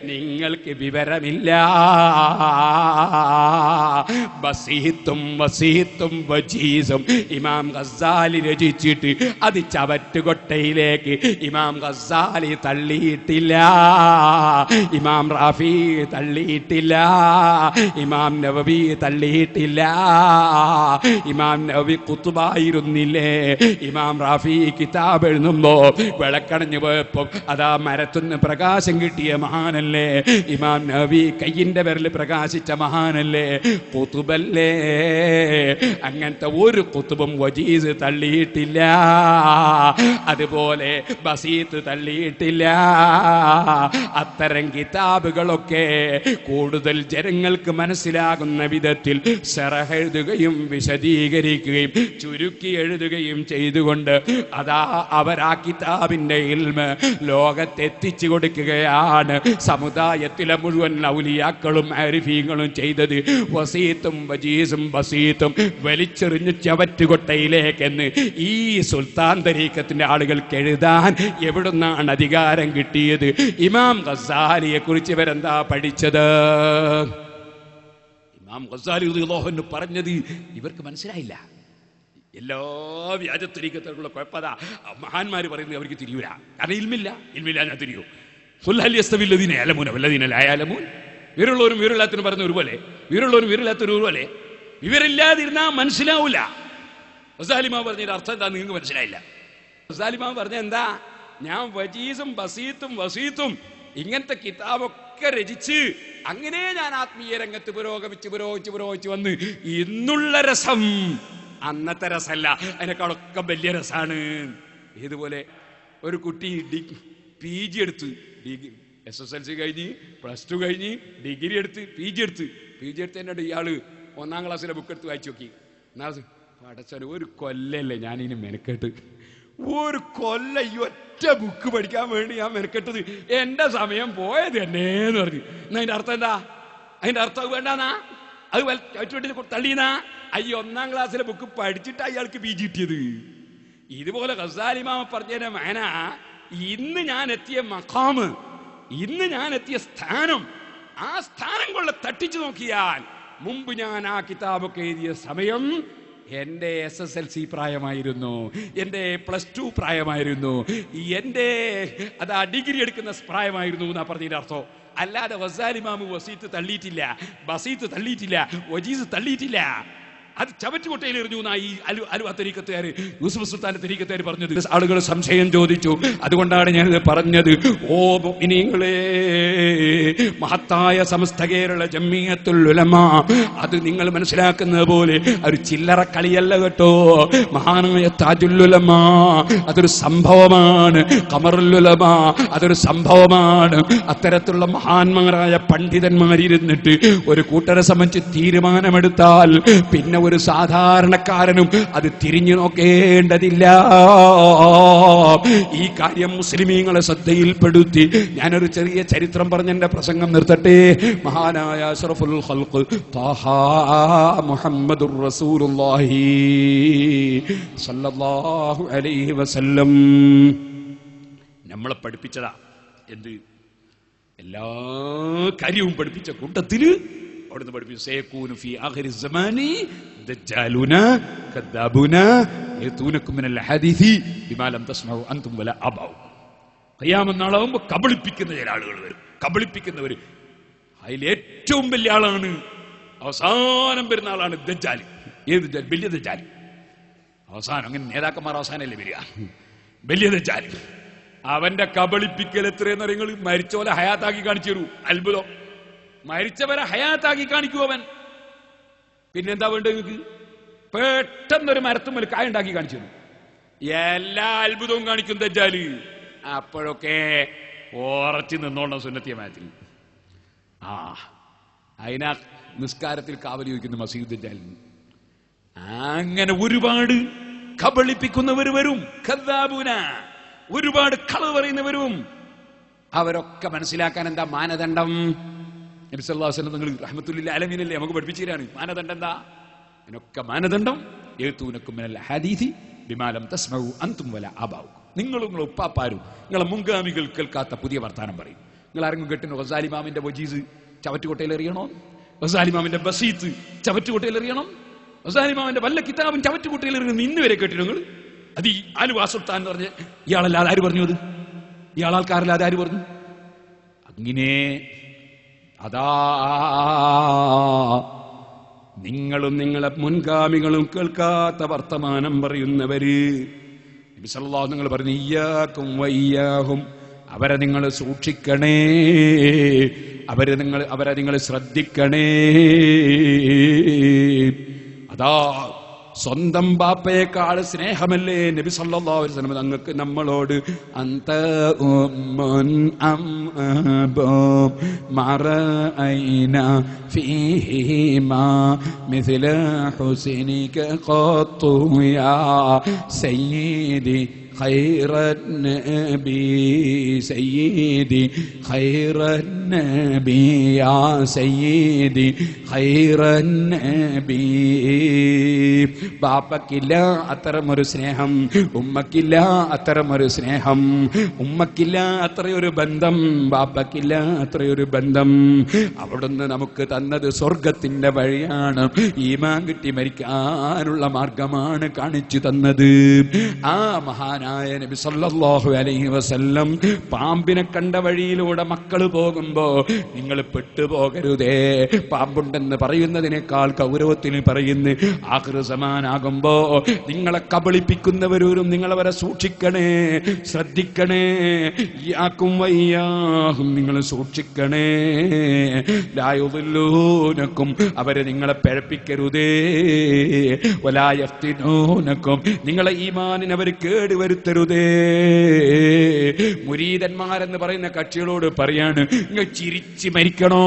നിങ്ങൾക്ക് വിവരമില്ല, ബസീത്തും വസീത്തും വജീസും ഇമാം ഗസ്സാലി രചിച്ചിട്ട് അത് ചവറ്റുകൊട്ടയിലേക്ക് ഇമാം ഗസ്സാലി തള്ളിയിട്ടില്ല. തള്ളിയിട്ടില്ല, ഇമാം റാഫി തള്ളിയിട്ടില്ല, ഇമാം നവവി തള്ളിയിട്ടില്ല. ഇമാം നവവി ഖുത്ബായിരുന്നില്ലേ? ഇമാം റാഫി കിതാബ് എഴുതുമ്പോ വിളക്കണഞ്ഞു പോയപ്പോ അതാ മരത്തുനിന്ന് പ്രകാശം കിട്ടിയ മഹാനല്ലേ? ഇമാം നവവി കയ്യിന്റെ വിരൽ പ്രകാശിച്ച മഹാനല്ലേ? ഖുത്ബല്ലേ? അങ്ങനത്തെ ഒരു ഖുത്ബും വജീസ് തള്ളിയിട്ടില്ല, അതുപോലെ ബസീത്ത് തള്ളിയിട്ടില്ല. അത്തരം കിതാബുകളൊക്കെ കൂടുതൽ ജനങ്ങൾക്ക് മനസ്സിലാകുന്ന വിധത്തിൽ ശറഹ് എഴുതുകയും വിശദീകരിക്കുകയും ചുരുക്കി എഴുതുകയും ചെയ്തുകൊണ്ട് അതാ അവരാ കിതാബിന്റെ ഇൽമ് ലോകത്തെത്തിച്ചു കൊടുക്കുകയാണ്. സമുദായത്തിലെ മുഴുവൻ ഔലിയാക്കളും ആരിഫീങ്ങളും ചെയ്തത് വസീത്തും വജീസും ബസീത്തും വലിച്ചെറിഞ്ഞ് ചവറ്റുകൊട്ടയിലേക്കെന്ന് ഈ സുൽത്താൻ തരീഖത്തിന്റെ ആളുകൾക്ക് എഴുതാൻ എവിടുന്നാണ് അധികാരം കിട്ടിയത്? ഇമാം ഗസാലിയെ കുറിച്ച് ഇവരെന്താ പഠിച്ചത്? ഇമാം ഗസാലി റളിയല്ലാഹു അൻഹു പറഞ്ഞത് ഇവർക്ക് മനസ്സിലായില്ല. എല്ലാ വ്യാജത്തരീഖത്തുള്ള കുഴപ്പതാ മഹാന്മാര് പറയുന്നത് അവർക്ക് തിരിയൂല. കാരണം ഇൽമില്ല ഞാൻ തിരിയൂ. വീരുള്ളവരും വീരില്ലാത്തവരും പറയുന്ന ഒരുപോലെ, വീരുള്ളവരും വീരില്ലാത്തവരും ഒരുപോലെ. വിവരില്ലാതിരുന്നാ മനസ്സിലാവൂല. ഗസാലിമാ പറഞ്ഞ അർത്ഥം എന്താ നിങ്ങൾക്ക് മനസ്സിലായില്ല. ഗസാലിമാ പറഞ്ഞ എന്താ? ഞാൻ വജീസും ബസീത്തും വസീത്തും ഇങ്ങനത്തെ കിതാബൊക്കെ രചിച്ച് അങ്ങനെ ഞാൻ ആത്മീയ രംഗത്ത് പുരോഗമിച്ച് വന്ന് ഇന്നുള്ള രസം അന്നത്തെ രസമല്ല, അതിനേക്കാളൊക്കെ വലിയ രസാണ്. ഇതുപോലെ ഒരു കുട്ടി PG എടുത്ത്, SSLC കഴിഞ്ഞ് +2 കഴിഞ്ഞ് ഡിഗ്രി എടുത്ത് PG എടുത്തതിൻ്റെ ഇയാള് 1ാം ക്ലാസ്സിലെ ബുക്ക് എടുത്ത് വായിച്ചു നോക്കി. പടച്ചോനെ, ഒരു കൊല്ലല്ലേ ഞാനിനി മെനക്കെട്ട്, ഒരു കൊല്ല ഈ ഒറ്റ ബുക്ക് പഠിക്കാൻ വേണ്ടി ഞാൻ മെനക്കെട്ടത്, എന്റെ സമയം പോയത് എന്നേന്ന് പറഞ്ഞു. എന്നാ അതിന്റെ അർത്ഥം എന്താ? അതിന്റെ അർത്ഥം വേണ്ടാന്നാ? അത് തള്ളീന്നാ? ഈ 1ാം ക്ലാസ്സിലെ ബുക്ക് പഠിച്ചിട്ട് അയാൾക്ക് PG കിട്ടിയത്. ഇതുപോലെ ഗസാലി ഇമാം പറഞ്ഞതിന്റെ മാന, ഇന്ന് ഞാൻ എത്തിയ മഖാമ്, ഇന്ന് ഞാൻ എത്തിയ സ്ഥാനം, ആ സ്ഥാനം കൊണ്ട് തട്ടിച്ചു നോക്കിയാൽ മുമ്പ് ഞാൻ ആ കിതാബൊക്കെ എഴുതിയ സമയം എൻ്റെ SSLC പ്രായമായിരുന്നു, എൻ്റെ +2 പ്രായമായിരുന്നു, എൻ്റെ അതാ ഡിഗ്രി എടുക്കുന്ന പ്രായമായിരുന്നു എന്നാ പറഞ്ഞതിന്റെ അർത്ഥം. അല്ലാതെ ഗസാലി ഇമാം വസീത്ത് തള്ളിയിട്ടില്ല, ബസീത്ത് തള്ളിയിട്ടില്ല, വജീസ് തള്ളിയിട്ടില്ല. അത് ചവറ്റുകൊട്ടയിൽ എറിഞ്ഞു എന്നാ ഈ അലുവ തരീഖത്തുകാർ, യൂസുഫ് സുൽത്താന്റെ തരീഖത്തുകാർ പറഞ്ഞത്. ആളുകൾ സംശയം ചോദിച്ചു, അതുകൊണ്ടാണ് ഞാനിത് പറഞ്ഞത്. ഓ മുഅ്മിനീങ്ങളെ, മഹത്തായ സമസ്ത കേരള ജംഇയ്യത്തുൽ ഉലമാ അത് നിങ്ങൾ മനസ്സിലാക്കുന്നത് പോലെ ഒരു ചില്ലറ കളിയല്ല കേട്ടോ. മഹാനായ താജുൽ ഉലമാ അതൊരു സംഭവമാണ്, ഖമറുൽ ഉലമാ അതൊരു സംഭവമാണ്. അത്തരത്തിലുള്ള മഹാന്മാരായ പണ്ഡിതന്മാരിരുന്നിട്ട് ഒരു കൂട്ടരെ സംബന്ധിച്ച് തീരുമാനമെടുത്താൽ പിന്നെ ഒരു സാധാരണക്കാരനും അത് തിരിഞ്ഞു നോക്കേണ്ടതില്ല. ഈ കാര്യം മുസ്ലിമീങ്ങളെ ശ്രദ്ധയിൽപ്പെടുത്തി ഞാനൊരു ചെറിയ ചരിത്രം പറഞ്ഞ് എന്റെ പ്രസംഗം നിർത്തട്ടെ. മഹാനായ അഷ്റഫുൽ ഖൽഖ് ത്വാഹ മുഹമ്മദുർ റസൂലുള്ളാഹി സ്വല്ലല്ലാഹു അലൈഹി വസല്ലം നമ്മളെ പഠിപ്പിച്ചതാ. എന്ത്? എല്ലാ കാര്യവും പഠിപ്പിച്ച കൂട്ടത്തില് അവിടുന്ന് പഠിപ്പിച്ചു, സയകൂനു ഫീ ആഖിരി സമാനി ദജ്ജാലുന കദ്ദാബുന യതൂനകും മിനൽ ഹദീസി ബിമാ ലം തസ്മഉ അൻതും വല അബൗ. ഖിയാമത്ത് നാളാവുമ്പോൾ കബളിപ്പിക്കുന്ന ചില ആളുകൾ വരും. കബളിപ്പിക്കുന്നവർ അതിൽ ഏറ്റവും വലിയ ആളാണ്, അവസാനം വരുന്ന ആളാണ് ദജ്ജാൽ. ഏത് ദജ്ജാൽ? വലിയ ദജ്ജാൽ. അവസാനം അങ്ങനെ നേതാക്കന്മാർ അവസാനല്ലേ വരിക? വലിയ ദജ്ജാൽ. അവന്റെ കബളിപ്പിക്കൽ എത്രയെന്ന് നിങ്ങൾ മരിച്ചോലെ ഹയാത്താക്കി കാണിച്ചു തരൂ. അത്ഭുതം. മരിച്ചവരെ ഹയാത്താക്കി കാണിക്കൂ അവൻ. പിന്നെന്താ വേണ്ടത് നിങ്ങൾക്ക്? പെട്ടെന്നൊരു മരത്തുമ്മൽ കായ ഉണ്ടാക്കി കാണിച്ചു തരും. എല്ലാ അത്ഭുതവും കാണിക്കും ദജ്ജാല്. അപ്പോഴൊക്കെ ഉറച്ചു നിന്നോണം സുന്നത്തിയമാത്തിൽ. അതിനാ നിസ്കാരത്തിൽ കാവലി വയ്ക്കുന്ന മസീദ് ദജ്ജാലിന്. അങ്ങനെ ഒരുപാട് കബളിപ്പിക്കുന്നവർ വരും, ഖദ്ദാബൂന, ഒരുപാട് കളവ് പറയുന്നവരും. അവരൊക്കെ മനസ്സിലാക്കാൻ എന്താ മാനദണ്ഡം? നബി സല്ലല്ലാഹു അലൈഹി വസല്ലം നിങ്ങൾ റഹ്മത്തുൽ ആലമീനല്ലേ നമുക്ക് പഠിപ്പിച്ചു തരാണ്. മാനദണ്ഡം എന്താ? ഇതിനൊക്കെ മാനദണ്ഡം യതൂനകും മിനൽ ഹദീസി ബിമാ ലം തസ്മഉ അൻതും വല അബൗ. നിങ്ങളും നിങ്ങളെ ഉപ്പാപ്പാരും നിങ്ങളെ മുൻഗാമികൾ കേൾക്കാത്ത പുതിയ വർത്താനം പറയും. നിങ്ങൾ ആരെങ്കിലും കേട്ടിനോ ഗസാലി ഇമാമിന്റെ വജീസ് ചവറ്റുകൊട്ടയിൽ എറിയണോ? ഗസാലി ഇമാമിന്റെ ബസീത്ത് ചവറ്റുകൊട്ടയിൽ എറിയണം? ഗസാലി ഇമാമിന്റെ വല്ല കിതാബും ചവറ്റുകൊട്ടയിൽ എറിയുന്ന ഇന്ന് വരെ കേട്ടിനോ നിങ്ങൾ? അത് ഈ ആലുവ സുൽത്താൻ എന്ന് പറഞ്ഞ ഇയാളല്ലാതെ ആര് പറഞ്ഞു? അത് ഇയാളാൾക്കാരല്ലാതെ ആര് പറഞ്ഞു? അങ്ങനെ അതാ നിങ്ങളും നിങ്ങളെ മുൻഗാമികളും കേൾക്കാത്ത വർത്തമാനം പറയുന്നവര് നബി സല്ലല്ലാഹു അലൈഹി നിങ്ങൾ പറഞ്ഞു ഇയ്യാകും വയ്യാഹും, അവരെ നിങ്ങൾ സൂക്ഷിക്കണേ, അവരെ നിങ്ങൾ ശ്രദ്ധിക്കണേ. അതാ സ്വന്തം ബാപ്പയേക്കാൾ സ്നേഹമല്ലേ നബി സല്ലല്ലാഹു അലൈഹി വസല്ലം തങ്ങൾക്ക് നമ്മളോട്. അന്ത ഉമ്മുൻ അം അബൂ മറഅയ്ന ഫീഹിമാ മിസ്ല ഹുസ്നിക ഖത്തു യാ സയ്യിദി خير النبي سيدي خير النبي يا سيدي خير النبي. ബാപ്പക്കില്ല അത്തരമൊരു സ്നേഹം, ഉമ്മക്കില്ല അത്തരമൊരു സ്നേഹം, ഉമ്മക്കില്ല അത്രയൊരു ബന്ധം, ബാപ്പക്കില്ല അത്രയൊരു ബന്ധം. അവിടുന്ന് നമുക്ക് തന്നത് സ്വർഗത്തിന്റെ വഴിയാണ്, ഈമാൻ കിട്ടി മരിക്കാനുള്ള മാർഗമാണ് കാണിച്ചു തന്നത്. ആ മഹാനായ നബി സല്ലല്ലാഹു അലൈഹി വസല്ലം പാമ്പിനെ കണ്ട വഴിയിലൂടെ മക്കള് പോകുമ്പോ നിങ്ങൾ പെട്ടുപോകരുതേ. പാമ്പുണ്ടെന്ന് പറയുന്നതിനേക്കാൾ ഗൗരവത്തിൽ പറയുന്നു, ആഖിർ സമാനാകുമ്പോ നിങ്ങളെ കബളിപ്പിക്കുന്നവരും നിങ്ങളവരെ സൂക്ഷിക്കണേ, ശ്രദ്ധിക്കണേ. യാക്കും വയ്യാഹും, നിങ്ങൾ സൂക്ഷിക്കണേ. ലാ യുദില്ലൂനക്കും, അവരെ നിങ്ങളെ പിഴപ്പിക്കരുതേ. വലാ യഫ്തിനൂനക്കും, നിങ്ങളെ ഈമാനിന് അവർ കേടുവരുത്തരുതേ. മുരീദന്മാരെന്ന് പറയുന്ന കക്ഷികളോട് പറയാണ്, നിങ്ങൾ ചിരിച്ച് മരിക്കണോ,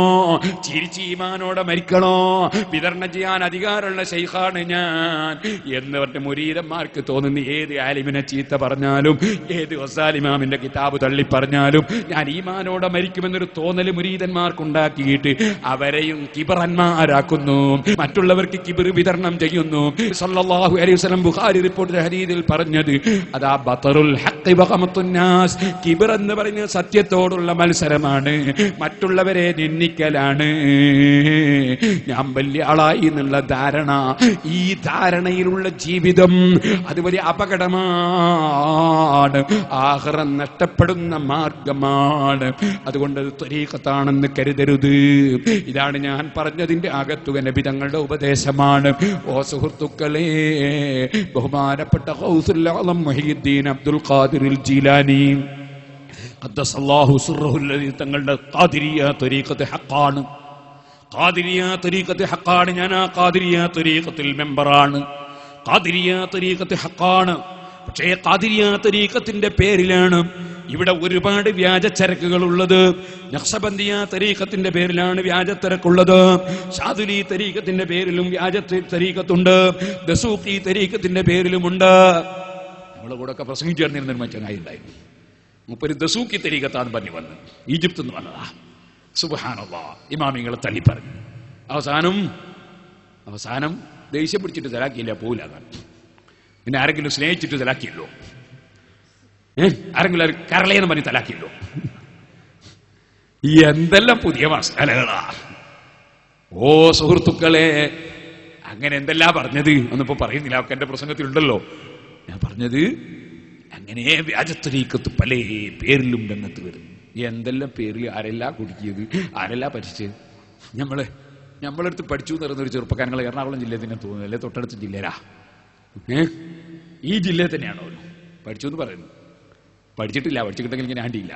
ചിരിച്ച് ഈമാനോടെ മരിക്കണോ, വിതരണം ചെയ്യാൻ അധികാരമുള്ള ശൈഖാണ് ഞാൻ എന്ന് പറഞ്ഞ മുരീദന്മാർക്ക് തോന്നുന്നു. ഏത് ആലിമിനെ ചീത്ത പറഞ്ഞാലും, ഏത് വസാലിമാമിന്റെ കിതാബ് തള്ളി പറഞ്ഞാലും ഞാൻ ഈമാനോടെ മരിക്കുമെന്നൊരു തോന്നല് മുരീദന്മാർക്കുണ്ടാക്കിയിട്ട് അവരെയും കിബറന്മാരാക്കുന്നു, മറ്റുള്ളവർക്ക് കിബർ വിതരണം ചെയ്യുന്നു. സല്ലല്ലാഹു അലൈഹി വസല്ലം ബുഖാരി റിപ്പോർട്ട് ഹദീസിൽ പറഞ്ഞത് അതാ ബതറുൽ ഹഖ് വഖമത്തുൻ നാസ്, കിബർ എന്ന് പറഞ്ഞ സത്യത്തോടുള്ള മത്സരമാണ്, മറ്റുള്ളവരെ നിന്ദിക്കലാണ്. ഞാൻ വലിയ ആളായി എന്നുള്ള ധാരണ, ഈ ധാരണയിലുള്ള ജീവിതം അത് വലിയ അപകടമാണ്, ആഖിറം നഷ്ടപ്പെടുന്ന മാർഗമാണ്. അതുകൊണ്ട് അത് ത്വരീഖത്താണെന്ന് കരുതരുത്. ഇതാണ് ഞാൻ പറഞ്ഞതിന്റെ ആകത്തുക നബി തങ്ങളുടെ ഉപദേശമാണ്. ഓ സുഹൃത്തുക്കളെ, ബഹുമാനപ്പെട്ട ഗൗസുൽ ആലം മുഹയ്യിദ്ദീൻ അബ്ദുൽ ഖാദിർ ജീലാനി ഖദ്ദസല്ലാഹു സിർറഹു അല്ലദീ തങ്ങളുടെ ഖാദിരിയ ത്വരീഖത്ത് ഹഖാണ്. ഖാദിരിയ ത്വരീഖത്ത് ഹഖാണ്. ഞാൻ ആ ഖാദിരിയ ത്വരീഖത്തിൽ മെമ്പറാണ്. ഖാദിരിയ ത്വരീഖത്ത് ഹഖാണ്. പക്ഷേ ഖാദിരിയ ത്വരീഖത്തിന്റെ പേരിലാണ് ഇവിടെ ഒരുപാട് വ്യാജച്ചരക്കുകൾ ഉള്ളത്. നഖ്ശബന്ദിയ തരീഖത്തിന്റെ പേരിലാണ് വ്യാജത്തരക്കുള്ളത്. ഷാദുലി തരീഖത്തിന്റെ പേരിലും വ്യാജ തരീഖത്തുണ്ട്. ദസൂഖി തരീഖത്തിന്റെ പേരിലുമുണ്ട്. നമ്മളെ കൂടെ ഒക്കെ പ്രസംഗിച്ചു ചേർന്നിരുന്നൊരു ചങ്ങായി ഉണ്ടായിരുന്നു. മുപ്പര് ദസൂഖി തരീഖത്താന്ന് പറഞ്ഞു വന്ന് ഈജിപ്തിൽ നിന്ന് വന്നതാ. സുബ്ഹാനല്ലാഹ്, ഇമാമിങ്ങളെ തള്ളി പറഞ്ഞു. അവസാനം ദേഷ്യം പിടിച്ചിട്ട് തലാക്കിയില്ല, പോവില്ല. പിന്നെ ആരെങ്കിലും സ്നേഹിച്ചിട്ട് തലാക്കിയല്ലോ, ആരെങ്കിലും കരളയെന്ന് പറഞ്ഞ് തലാക്കിയല്ലോ. എന്തെല്ലാം പുതിയ മസാലകളാ. ഓ സുഹൃത്തുക്കളെ, അങ്ങനെ എന്തെല്ലാം പറഞ്ഞത് ഒന്നിപ്പോ പറയുന്നില്ല, ഒക്കെ എന്റെ പ്രസംഗത്തിലുണ്ടല്ലോ. ഞാൻ പറഞ്ഞത് അങ്ങനെ വ്യാജത്തരീക്കത്ത് പല പേരിലും രംഗത്ത് വരുന്നു. എന്തെല്ലാം പേരിൽ ആരെല്ലാം കുടുക്കിയത്, ആരെല്ലാം പറ്റിച്ചത്. നമ്മളെടുത്ത് പഠിച്ചു എന്ന് പറയുന്ന ഒരു ചെറുപ്പക്കാരങ്ങൾ എറണാകുളം ജില്ലയിൽ തന്നെ തോന്നുന്നല്ലേ, തൊട്ടടുത്ത ജില്ലയിലാ, ഈ ജില്ലയിൽ തന്നെയാണോ പഠിച്ചു എന്ന് പറയുന്നത്. പഠിച്ചിട്ടില്ല, പഠിച്ചിട്ടുണ്ടെങ്കിൽ ഇങ്ങനെ ആണ്ടിയില്ല.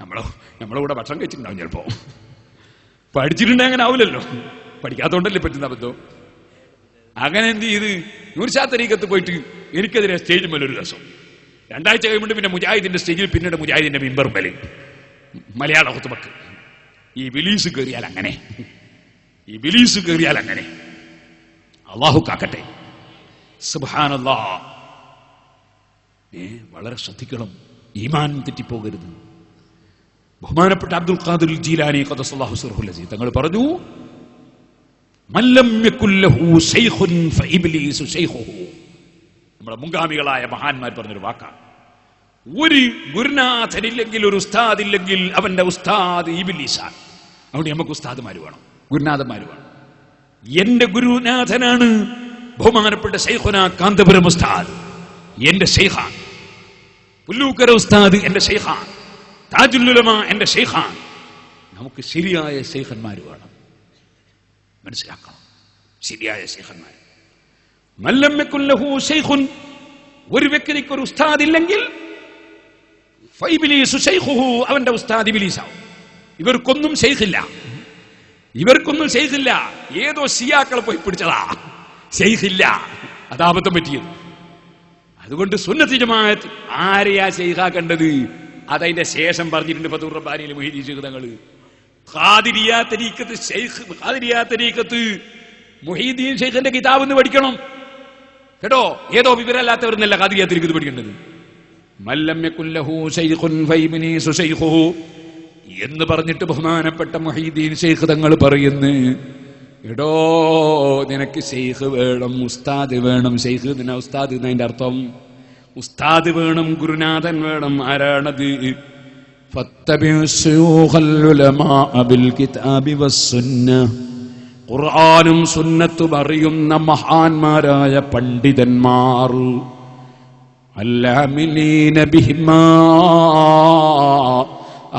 നമ്മളെ കൂടെ ഭക്ഷണം കഴിച്ചിട്ടുണ്ടാവും ചിലപ്പോ. പഠിച്ചിട്ടുണ്ടെങ്കിൽ അങ്ങനെ ആവില്ലല്ലോ, പഠിക്കാത്തോണ്ടല്ലേ പറ്റുന്ന അബദ്ധം. അങ്ങനെ എന്ത് ചെയ്ത് നൂർഷാത്തരീക്കത്ത് പോയിട്ട് എനിക്കെതിരെ സ്റ്റേജ് മേലൊരു രസം. 2 ആഴ്ച കഴിയുമ്പോൾ പിന്നെ മുജാഹിദിന്റെ സ്റ്റേജിൽ, പിന്നീട് മുജാഹിദിന്റെ മിമ്പർ മേലിൽ മലയാള ഖുതുബക്ക് ഈ ബിലീസ് കയറിയാൽ അങ്ങനെ, ഈ ബിലീസ് കയറിയാൽ അങ്ങനെ. അല്ലാഹു കാക്കട്ടെ. സുബ്ഹാനല്ലാഹ്. വളരെ ശ്രദ്ധിക്കണം, ഈമാൻ തെറ്റിപ്പോകരുത്. ബഹുമാനപ്പെട്ട അബ്ദുൽ ഖാദിർ ജീലാനി ഖദ്ദസല്ലാഹു സിർറഹു അൽ-അസീസ് തങ്ങൾ പറഞ്ഞു, മല്ലം യകുൽ ലഹു ശൈഖുൻ ഫഇബ്ലീസു ശൈഖുഹു. നമ്മുടെ മുൻഗാമികളായ മഹാന്മാർ പറഞ്ഞൊരു വാക്കാണ്. ഒരു ഗുരുനാഥനില്ലെങ്കിൽ, ഒരു ഉസ്താദ് ഇല്ലെങ്കിൽ അവന്റെ ഉസ്താദ് ഇബ്ലീസാണ്. അവിടെ നമുക്ക് ഉസ്താദുമാർ വേണം, ഗുരുനാഥന്മാർ വേണം. എന്റെ ഗുരുനാഥനാണ് ബഹുമാനപ്പെട്ട ശൈഖുന കാന്തപുരം ഉസ്താദ്, എന്റെ ശൈഖാൻ. പുല്ലൂക്കര ഉസ്താദ് എന്റെ ശൈഖാൻ. താജുൽ ഉലമ എന്റെ ശൈഖാണ്. നമുക്ക് ശരിയായ ശൈഖന്മാർ വേണം, മനസ്സിലാക്കണം. ശരിയായ ശൈഖന്മാർ. മല്ലം യകുൻ ലഹു ശൈഖുൻ, ഒരു വ്യക്തിക്ക് ഒരു ഉസ്താദ് ഇല്ലെങ്കിൽ ഫൈബിലീസു ശൈഖുഹു, അവന്റെ ഉസ്താദ് ഇബ്ലീസാവും. ഇവർക്കൊന്നും ശൈഖില്ല, ഇവർക്കൊന്നും ശൈഖില്ല. ഏതോ ശിയാക്കളെ പോയി പിടിച്ചതാ, ശൈഖില്ല. അതാബദ്ധം പറ്റിയത്. അതുകൊണ്ട് സുന്നത്തി ജമാഅത്ത് ആരെയാ ശൈഖാക്കേണ്ടത്? അതതിന്റെ ശേഷം പറഞ്ഞിട്ടുണ്ട് ഫതുർ റബ്ബാനിയിലെ മുഹീദ്ദീൻ ശൈഖ് തങ്ങൾ. ഖാദിരിയ്യ തരീഖത്ത് ശൈഖ്, ഖാദിരിയ്യ തരീഖത്ത് മുഹീദ്ദീൻ ശൈഖിന്റെ കിതാബ് എന്ന് പഠിക്കണം കേട്ടോ. ഏതോ വിവരമില്ലാത്തവരെന്നല്ല ഖാദിരിയ്യ തരീഖത്ത് പഠിക്കേണ്ടത്. മല്ലം യകുൻ ലഹു ശൈഖുൻ ഫൈബ്നീസു ശൈഖുഹു എന്ന് പറഞ്ഞിട്ട് ബഹുമാനപ്പെട്ട മുഹീദ്ദീൻ ശൈഖ് തങ്ങൾ പറയുന്നു, എടോ നിനക്ക് ശൈഖ് വേണം, ഉസ്താദ് വേണം. ശൈഖ് എന്നാ ഉസ്താദ് എന്നതിന്റെ അർത്ഥം. ഉസ്താദ് വേണം, ഗുരുനാഥൻ വേണം. ആരാണത്? ഖുർആനും സുന്നത്തും അറിയുന്ന മഹാന്മാരായ പണ്ഡിതന്മാർ. അല്ലാമിലീന ബിഹിമാ,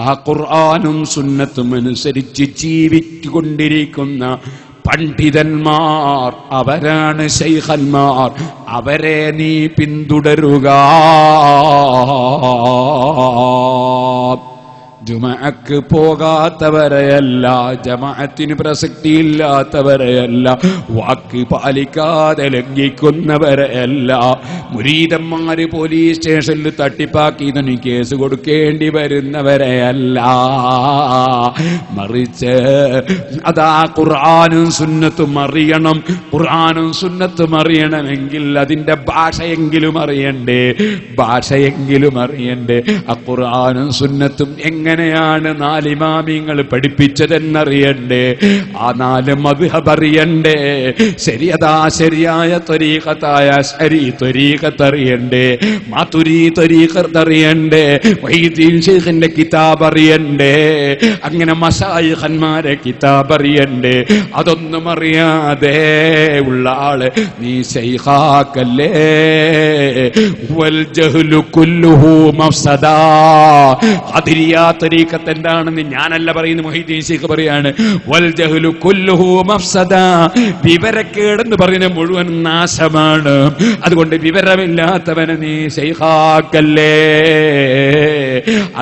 ആ ഖുർആനും സുന്നത്തും അനുസരിച്ച് ജീവിച്ചുകൊണ്ടിരിക്കുന്ന പണ്ഡിതന്മാർ, അവരാണ് ശൈഖന്മാർ. അവരെ നീ പിന്തുടരുക. ജുമഅക്ക് പോകാത്തവരെയല്ല, ജമാഅത്തിന് പ്രസക്തിയില്ലാത്തവരെയല്ല, വാക്ക് പാലിക്കാതെ ലംഘിക്കുന്നവരെയല്ല, മുരീദന്മാര് പോലീസ് സ്റ്റേഷനിൽ തട്ടിപ്പാക്കി ഇതിന് കേസ് കൊടുക്കേണ്ടി വരുന്നവരെയല്ല, മറിച്ച് അതാ ഖുർആനും സുന്നത്തും അറിയണം. ഖുർആനും സുന്നത്തും അറിയണമെങ്കിൽ അതിന്റെ ഭാഷയെങ്കിലും അറിയണ്ടേ, ഭാഷയെങ്കിലും അറിയണ്ടേ. ആ ഖുർആനും സുന്നത്തും എങ്ങനെയാണ് നാലിമാമിങ്ങൾ പഠിപ്പിച്ചതെന്നറിയണ്ടേ, ആ നാല് മദ്ഹബ് അറിയണ്ടേ, ശരിയതാ ശരിയായ ത്വരീഖത്തായ ശരി ത്വരീഖത്ത് അറിയണ്ടേ, മാതുരി ത്വരീഖത്ത് അറിയണ്ടേ, മുഹീദ്ദീൻ ശൈഖിന്റെ കിതാബ് അറിയണ്ടേ, അങ്ങനെ മശായിഖന്മാരെ കിതാബ് അറിയണ്ടേ. അതൊന്നും അറിയാതെ ഉള്ള ആള് നീ ശൈഖാക്കല്ലേ. വൽ ജഹ്ലു കുല്ലുഹു മഫ്സദാ. ഖാദിരിയ്യ തരീഖത്ത് എന്താണെന്ന് ഞാനല്ല പറയുന്നത്, മുഹീദ്ദീൻ ശൈഖ് പറയാണ്. വൽ ജഹ്ലു കുല്ലുഹു മഫ്സദാ, വിവരക്കേടെന്ന് പറയുന്നത് മുഴുവൻ നാശമാണ്. അതുകൊണ്ട് വിവരമില്ലാത്തവനെ നീ ശൈഖാക്കല്ലേ.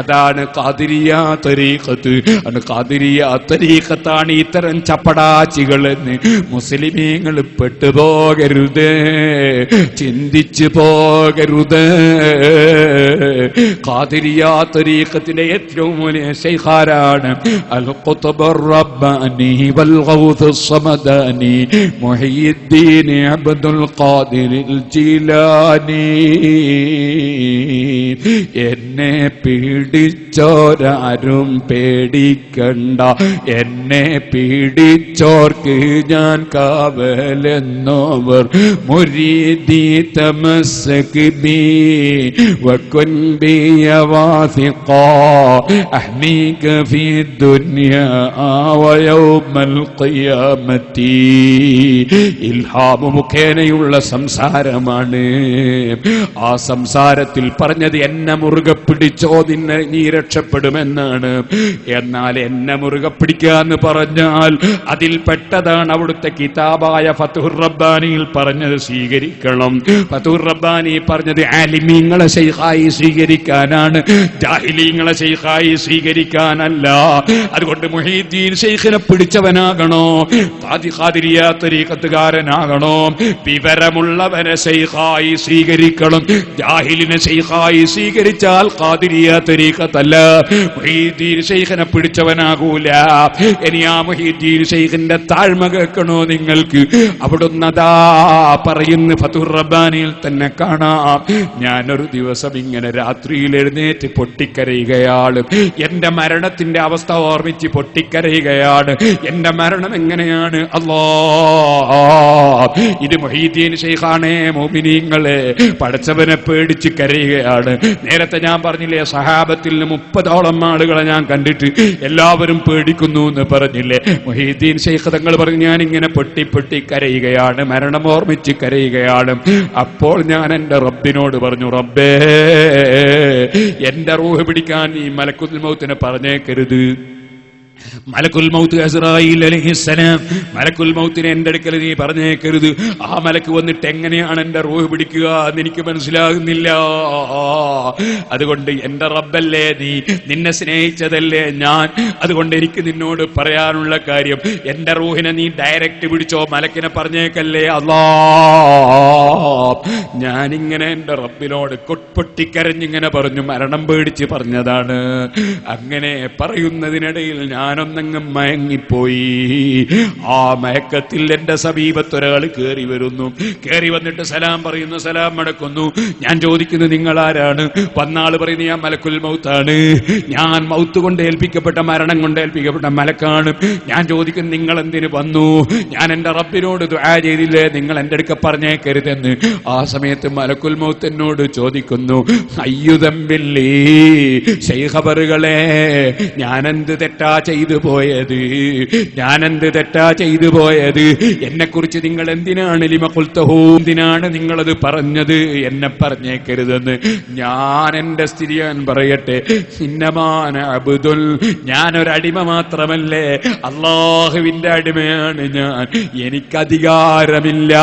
അതാണ് ഖാദിരിയ്യ തരീഖത്ത്. ഖാദിരിയ്യ തരീഖത്താണ് ഇത്തരം ചപ്പടാച്ചികളെന്ന് മുസ്ലിമീങ്ങൾ പെട്ടുപോകരുത്, ചിന്തിച്ചു പോകരുത്. ഖാദിരിയ്യ തരീഖത്തിന്റെ ഏറ്റവും വലിയ ശൈഖാരാണ് അൽ ഖുത്ബുർ റബ്ബാനി വൽ ഗൗസുസ് സമദാനി മുഹയ്യിദ്ദീൻ അബ്ദുൽ ഖാദിർ ജീലാനി. എന്നെ പീഡിച്ചോരാരും പേടിക്കണ്ട, എന്നെ പീഡിച്ചോർക്ക് ഞാൻ കാവലെന്നോവർ. മുരീദി തമസ്സക് ബി വകുൻ ബി വാസിഖാ അഹ്മീക ഫീ ദുനിയാ വയൗമൽ ഖിയാമത്തി. ഇൽഹാം മുഖേനയുള്ള സംസാരമാണ്. ആ സംസാരത്തിൽ പറഞ്ഞത് എന്നെ മുറുകെ പിടിച്ചോ നീ രക്ഷപ്പെടുമെന്നാണ്. എന്നാൽ എന്നെ മുറുകെ പിടിക്കാന്ന് പറഞ്ഞാൽ അതിൽ പെട്ടതാണ് അവിടുത്തെ കിതാബായ ഫതുഹുർ റബ്ബാനിയിൽ പറഞ്ഞത് സ്വീകരിക്കണം. ഫതുഹുർ റബ്ബാനി പറഞ്ഞത് ആലിമീങ്ങളെ ശൈഖായി സ്വീകരിക്കാനാണ്, ജാഹിലീങ്ങളെ ശൈഖായി സ്വീകരിക്കാനല്ല. അതുകൊണ്ട് മുഹീദ്ദീൻ ശൈഖിനെ പിടിച്ചവനാകണോ, ഖാദിരിയ്യ തരീഖത്തുകാരനാകണോ. വിവരമുള്ളവനെ ശൈഖായി സ്വീകരിക്കണം. ജാഹിലിനെ ശൈഖായി സ്വീകരിച്ചാൽ ഖാദിരിയ്യ തരീഖത്തല്ല, മുഹീദ്ദീൻ ശൈഖിനെ പിടിച്ചവനാകൂല. ഇനി ആ മുഹീദ്ദീൻ ശൈഖിന്റെ താഴ്മ കേൾക്കണോ നിങ്ങൾക്ക്? അവിടുന്ന് അതാ പറയുന്ന ഫതുഹുർ റബ്ബാനിയിൽ തന്നെ കാണാം. ഞാനൊരു ദിവസം ഇങ്ങനെ രാത്രിയിൽ എഴുന്നേറ്റ് പൊട്ടിക്കരയുകയാണ്. എന്റെ മരണത്തിന്റെ അവസ്ഥ ഓർമ്മിച്ച് പൊട്ടിക്കരയുകയാണ്. എന്റെ മരണം എങ്ങനെയാണ്? അല്ലാഹ്, ഇത് മുഹീദ്ദീൻ ശൈഖാണേ മുഅ്മിനീങ്ങളെ, പടച്ചവനെ പേടിച്ച് കരയുകയാണ്. നേരത്തെ ഞാൻ പറഞ്ഞില്ലേ, സഹാബത്തിൽ 30ഓളം ആളുകളെ ഞാൻ കണ്ടിട്ട് എല്ലാവരും പേടിക്കുന്നു എന്ന് പറഞ്ഞില്ലേ. മുഹീദ്ദീൻ ശൈഖ് തങ്ങൾ പറഞ്ഞു, ഞാൻ ഇങ്ങനെ പൊട്ടി പൊട്ടി കരയുകയാണ്, മരണം ഓർമ്മിച്ച് കരയുകയാണ്. അപ്പോൾ ഞാൻ എന്റെ റബ്ബിനോട് പറഞ്ഞു, റബ്ബേ, എന്റെ റൂഹ് പിടിക്കാൻ ഈ മലക്കു മലക്കുൽ മൗത്തിനെ പറഞ്ഞേക്കരുത്. മലക്കുൽ മൗത്ത് അസ്റായീൽ അലൈഹിസ്സലാം, മലക്കുൽ മൗത്തിനെ എന്റെ അടുക്കൽ നീ പറഞ്ഞേക്കരുത്. ആ മലക്ക് വന്നിട്ട് എങ്ങനെയാണ് എന്റെ റൂഹ് പിടിക്കുക എന്ന് എനിക്ക് മനസ്സിലാകുന്നില്ല. അതുകൊണ്ട് എന്റെ റബ്ബല്ലേ നീ, നിന്നെ സ്നേഹിച്ചതല്ലേ ഞാൻ. അതുകൊണ്ട് എനിക്ക് നിന്നോട് പറയാനുള്ള കാര്യം, എന്റെ റൂഹിനെ നീ ഡയറക്റ്റ് പിടിച്ചോ, മലക്കിനെ പറഞ്ഞേക്കല്ലേ അല്ലാ. ഞാനിങ്ങനെ എന്റെ റബ്ബിനോട് പൊട്ടിക്കരഞ്ഞിങ്ങനെ പറഞ്ഞു, മരണം പേടിച്ച് പറഞ്ഞതാണ്. അങ്ങനെ പറയുന്നതിനിടയിൽ ഞാനൊന്നങ്ങ് മയങ്ങിപ്പോയി. ആ മയക്കത്തിൽ എന്റെ സമീപത്ത് ഒരാൾ കയറി വരുന്നു. കയറി വന്നിട്ട് സലാം പറയുന്നു, സലാം മടക്കുന്നു. ഞാൻ ചോദിക്കുന്നു, നിങ്ങൾ ആരാണ്? വന്നാള് പറയുന്നു, ഞാൻ മലക്കുൽ മൗത്താണ്. ഞാൻ മൗത്ത് കൊണ്ട് ഏൽപ്പിക്കപ്പെട്ട, മരണം കൊണ്ട് ഏൽപ്പിക്കപ്പെട്ട മലക്കാണ്. ഞാൻ ചോദിക്കുന്നു, നിങ്ങൾ എന്തിനു വന്നു? ഞാൻ എന്റെ റബ്ബിനോട് ദുആ ചെയ്തില്ലേ, നിങ്ങൾ എന്റെ അടുക്ക പറഞ്ഞേക്കരുതെന്ന്. ആ സമയത്ത് മലക്കുൽ മൗത്ത് എന്നോട് ചോദിക്കുന്നു, അയ്യുദമ്പില്ലി ശൈഖബറുകളെ, ഞാനെന്ത് തെറ്റാ ചെയ്തു പോയത്? ഞാനെന്ത് തെറ്റാ ചെയ്തു പോയത്? എന്നെ കുറിച്ച് നിങ്ങൾ എന്തിനാണ് ലിമ ഖുൽതഹു, എന്തിനാണ് നിങ്ങളത് പറഞ്ഞത്? എന്നെ പറഞ്ഞേക്കരുതെന്ന്. ഞാൻ എന്റെ സ്ഥിതി ഞാൻ പറയട്ടെ, ഇന്നമാന അബ്ദുൽ, ഞാനൊരടിമ മാത്രമല്ലേ, അല്ലാഹുവിന്റെ അടിമയാണ് ഞാൻ. എനിക്കധികാരമില്ല.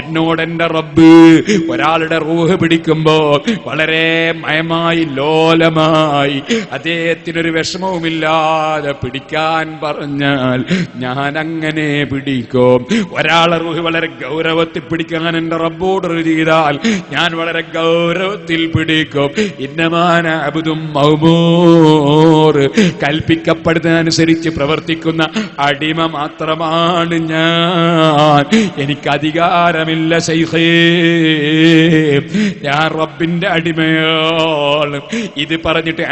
എന്നോട് എന്റെ റബ്ബ് ഒരാളുടെ റൂഹ് പിടിക്കുമ്പോ വളരെ മയമായി, ലോലമായി, അദ്ദേഹത്തിനൊരു വിഷമവുമില്ലാതെ പിടിക്കാൻ പറഞ്ഞാൽ ഞാൻ അങ്ങനെ പിടിക്കും. ഒരാളെ റൂഹ് വളരെ ഗൗരവത്തിൽ പിടിക്കാൻ എന്റെ റബ്ബോട് ചെയ്താൽ ഞാൻ വളരെ ഗൗരവത്തിൽ പിടിക്കും. ഇന്നമാന അബ്ദും മഅ്മൂർ, കൽപ്പിക്കപ്പെടുന്നതനുസരിച്ച് പ്രവർത്തിക്കുന്ന അടിമ മാത്രമാണ് ഞാൻ. എനിക്ക് അധികാരമില്ല ശൈഖേ, ഞാൻ റബ്ബിന്റെ അടിമയാണ്. ഇത് പറഞ്ഞിട്ട്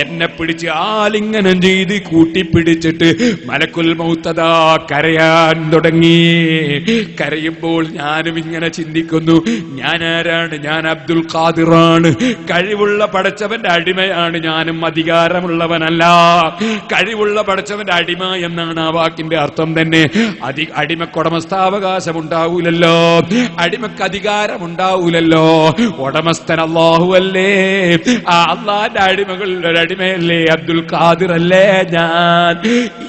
എന്നെ പിടിച്ച് ആലിംഗനം ചെയ്ത് കൂട്ടിപ്പിടിച്ചിട്ട് മലക്കുൽ മൗത്തദാ കരയാൻ തുടങ്ങി. കരയുമ്പോൾ ഞാനും ഇങ്ങനെ ചിന്തിക്കുന്നു, ഞാൻ ആരാണ്? ഞാൻ അബ്ദുൽ ഖാദിറാണ്. കഴിവുള്ള പടച്ചവന്റെ അടിമയാണ്. ഞാനും അധികാരമുള്ളവനല്ല. കഴിവുള്ള പടച്ചവന്റെ അടിമ എന്നാണ് ആ വാക്കിന്റെ അർത്ഥം തന്നെ. അടിമക്ക് ഉടമസ്ഥാവകാശം ഉണ്ടാവൂലല്ലോ, അടിമക്ക് അധികാരം ഉണ്ടാവൂലല്ലോ. ഉടമസ്ഥൻ അല്ലാഹു അല്ലേ. ആ അള്ളാന്റെ അടിമകളിൽ ഒരടിമയല്ലേ അബ്ദുൽ ഖാദിർ അല്ലേ ഞാൻ.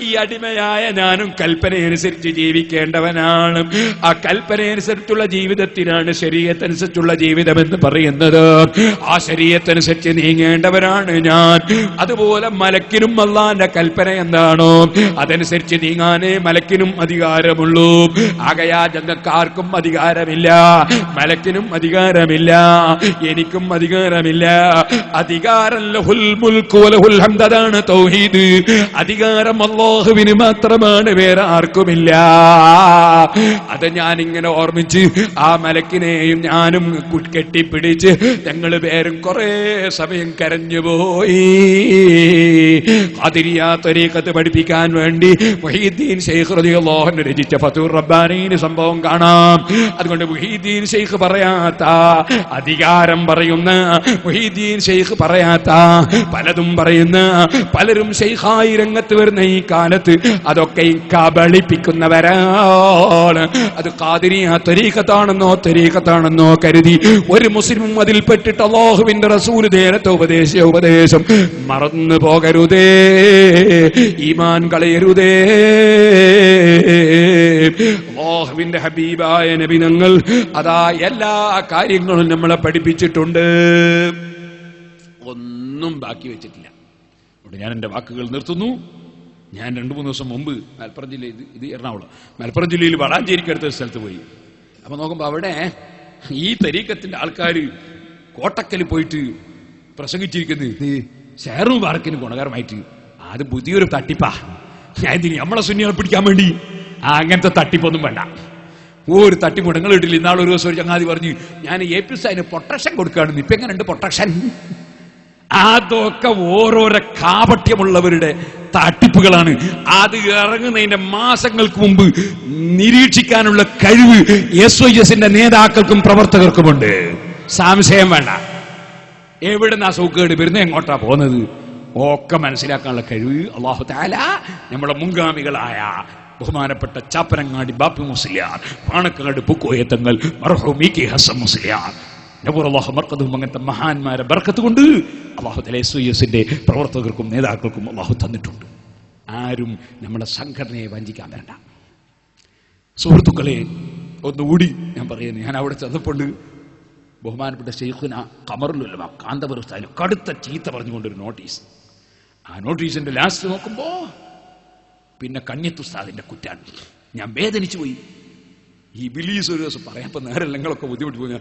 ഈ അടിമയായ ഞാനും കൽപ്പനയനുസരിച്ച് ജീവിക്കേണ്ടവനാണ്. ആ കൽപ്പനയനുസരിച്ചുള്ള ജീവിതത്തിനാണ് ശരീഅത്തനുസരിച്ചുള്ള ജീവിതം എന്ന് പറയുന്നത്. ആ ശരീഅത്തനുസരിച്ച് നീങ്ങേണ്ടവനാണ് ഞാൻ. അതുപോലെ മലക്കിനും അള്ളാന്റെ കൽപ്പന എന്താണോ അതനുസരിച്ച് നീങ്ങാനേ മലക്കിനും അധികാരമുള്ളൂ. ആകയാൽ ഞങ്ങൾക്കാർക്കും അധികാരമില്ല, മലക്കിനും അധികാരമില്ല, എനിക്കും അധികാരമില്ല. അധികാരം ലഹുൽ മുൽക്കു വലഹുൽ ഹംദ്, അതാണ് തൗഹീദ്. അധികാരം അല്ലാഹുവിന് മാത്രമാണ്, വേറെ ആർക്കുമില്ല. അത് ഞാനിങ്ങനെ ഓർമ്മിച്ച് ആ മലക്കിനെയും ഞാനും കെട്ടിപ്പിടിച്ച് ഞങ്ങൾ പേരും കുറെ സമയം കരഞ്ഞുപോയി. ഖാദിരിയ ത്വരീഖത്ത് പഠിപ്പിക്കാൻ വേണ്ടി മുഹീദ്ദീൻ ശൈഖ് റളിയല്ലാഹു അൻഹു രചിച്ച ഫതൂർ റബ്ബാനിയിൽ സംഭവം കാണാം. അതുകൊണ്ട് മുഹീദ്ദീൻ ശൈഖ് പറയാത്ത, അധികാരം പറയുന്ന മുഹീദ്ദീൻ ശൈഖ് പറയാത്ത പലതും പറയുന്ന പലരും ശൈഖായി രംഗത്ത് വരുന്ന ഈ കാലത്ത് അതൊക്കെ കബളിപ്പിക്കുന്നവരാണ്. അത് ഖാദിരിയ ത്വരീഖത്താണെന്നോ കരുതി ഒരു മുസ്ലിമും അതിൽ പെട്ടിട്ട് അല്ലാഹുവിന്റെ റസൂൽ നേരത്തെ ഉപദേശം മറന്നു പോകരുതേ, ഈമാൻ കളയരുതേ. അല്ലാഹുവിന്റെ ഹബീബായ നബി തങ്ങൾ അതാ എല്ലാ കാര്യങ്ങളും നമ്മളെ പഠിപ്പിച്ചിട്ടുണ്ട്, ഒന്നും ബാക്കി വെച്ചിട്ടില്ല. അതുകൊണ്ട് ഞാൻ എൻ്റെ വാക്കുകൾ നിർത്തുന്നു. ഞാൻ 2-3 ദിവസം മുമ്പ് മലപ്പുറം ജില്ലയിൽ, ഇത് എറണാകുളം, മലപ്പുറം ജില്ലയിൽ വളാഞ്ചേരിക്കടുത്ത സ്ഥലത്ത് പോയി. അപ്പൊ നോക്കുമ്പോ അവിടെ ഈ തരീക്കത്തിന്റെ ആൾക്കാർ കോട്ടക്കൽ പോയിട്ട് പ്രസംഗിച്ചിരിക്കുന്നത് ഷെയറും വാർക്കിനും ഗുണകരമായിട്ട്. അത് പുതിയൊരു തട്ടിപ്പാ. ഞാൻ നമ്മളെ സുന്നികളെ പിടിക്കാൻ വേണ്ടി അങ്ങനത്തെ തട്ടിപ്പൊന്നും വേണ്ട. ഒരു തട്ടിപ്പ് നിങ്ങൾ ഇട്ടില്ല. ഇന്നാളൊരു ദിവസം ഒരു ചങ്ങാതി പറഞ്ഞു, ഞാൻ അതിന് പ്രൊട്ടക്ഷൻ കൊടുക്കുകയാണെന്ന്. ഇപ്പൊ എങ്ങനെയുണ്ട് പ്രൊട്ടക്ഷൻ? അതൊക്കെ ഓരോരോ കാപട്യമുള്ളവരുടെ തട്ടിപ്പുകളാണ്. അത് ഇറങ്ങുന്നതിന്റെ മാസങ്ങൾക്ക് മുമ്പ് നിരീക്ഷിക്കാനുള്ള കഴിവ് SYSന്റെ നേതാക്കൾക്കും പ്രവർത്തകർക്കുമുണ്ട്. സംശയം വേണ്ട. എവിടുന്നാ സൂക്കേട് വരുന്നത്, എങ്ങോട്ടാ പോകുന്നത് ഒക്കെ മനസ്സിലാക്കാനുള്ള കഴിവ് അല്ലാഹു തആല നമ്മുടെ മുൻഗാമികളായ ബഹുമാനപ്പെട്ട ചാപ്പനങ്ങാടി ബാപ്പു മുസ്ലിയാർ, പാണക്കാട് പൂക്കോയത്തങ്ങൾ, മർഹൂം ഇ.കെ. ഹസൻ മുസ്ലിയാർ, നബൂറല്ലാഹു മർഖദുഹും അങ്ങനത്തെ മഹാന്മാരെ ബർക്കത്ത് കൊണ്ട് അല്ലാഹു തആല SYSന്റെ പ്രവർത്തകർക്കും നേതാക്കൾക്കും അല്ലാഹു തന്നിട്ടുണ്ട്. ആരും നമ്മുടെ സംഘടനയെ വഞ്ചിക്കാൻ വേണ്ട. സുഹൃത്തുക്കളെ, ഒന്നുകൂടി ഞാൻ പറയുന്നു, ഞാൻ അവിടെ ചെന്നപ്പോൾ ബഹുമാനപ്പെട്ട ശൈഖുന ഖമറുൽ ഉലമ കാന്തപുരം ഉസ്താദിന് കടുത്ത ചീത്ത പറഞ്ഞുകൊണ്ടൊരു നോട്ടീസ്. ആ നോട്ടീസിന്റെ ലാസ്റ്റ് നോക്കുമ്പോ പിന്നെ കണ്യത്ത് ഉസ്താദിന്റെ കുറ്റാണ്. ഞാൻ വേദനിച്ചു പോയി. ഈ ബിലീസ് ഒരു ദിവസം പറയാപ്പോൾ നേരെ നിങ്ങളൊക്കെ ബുദ്ധിമുട്ട് പോയി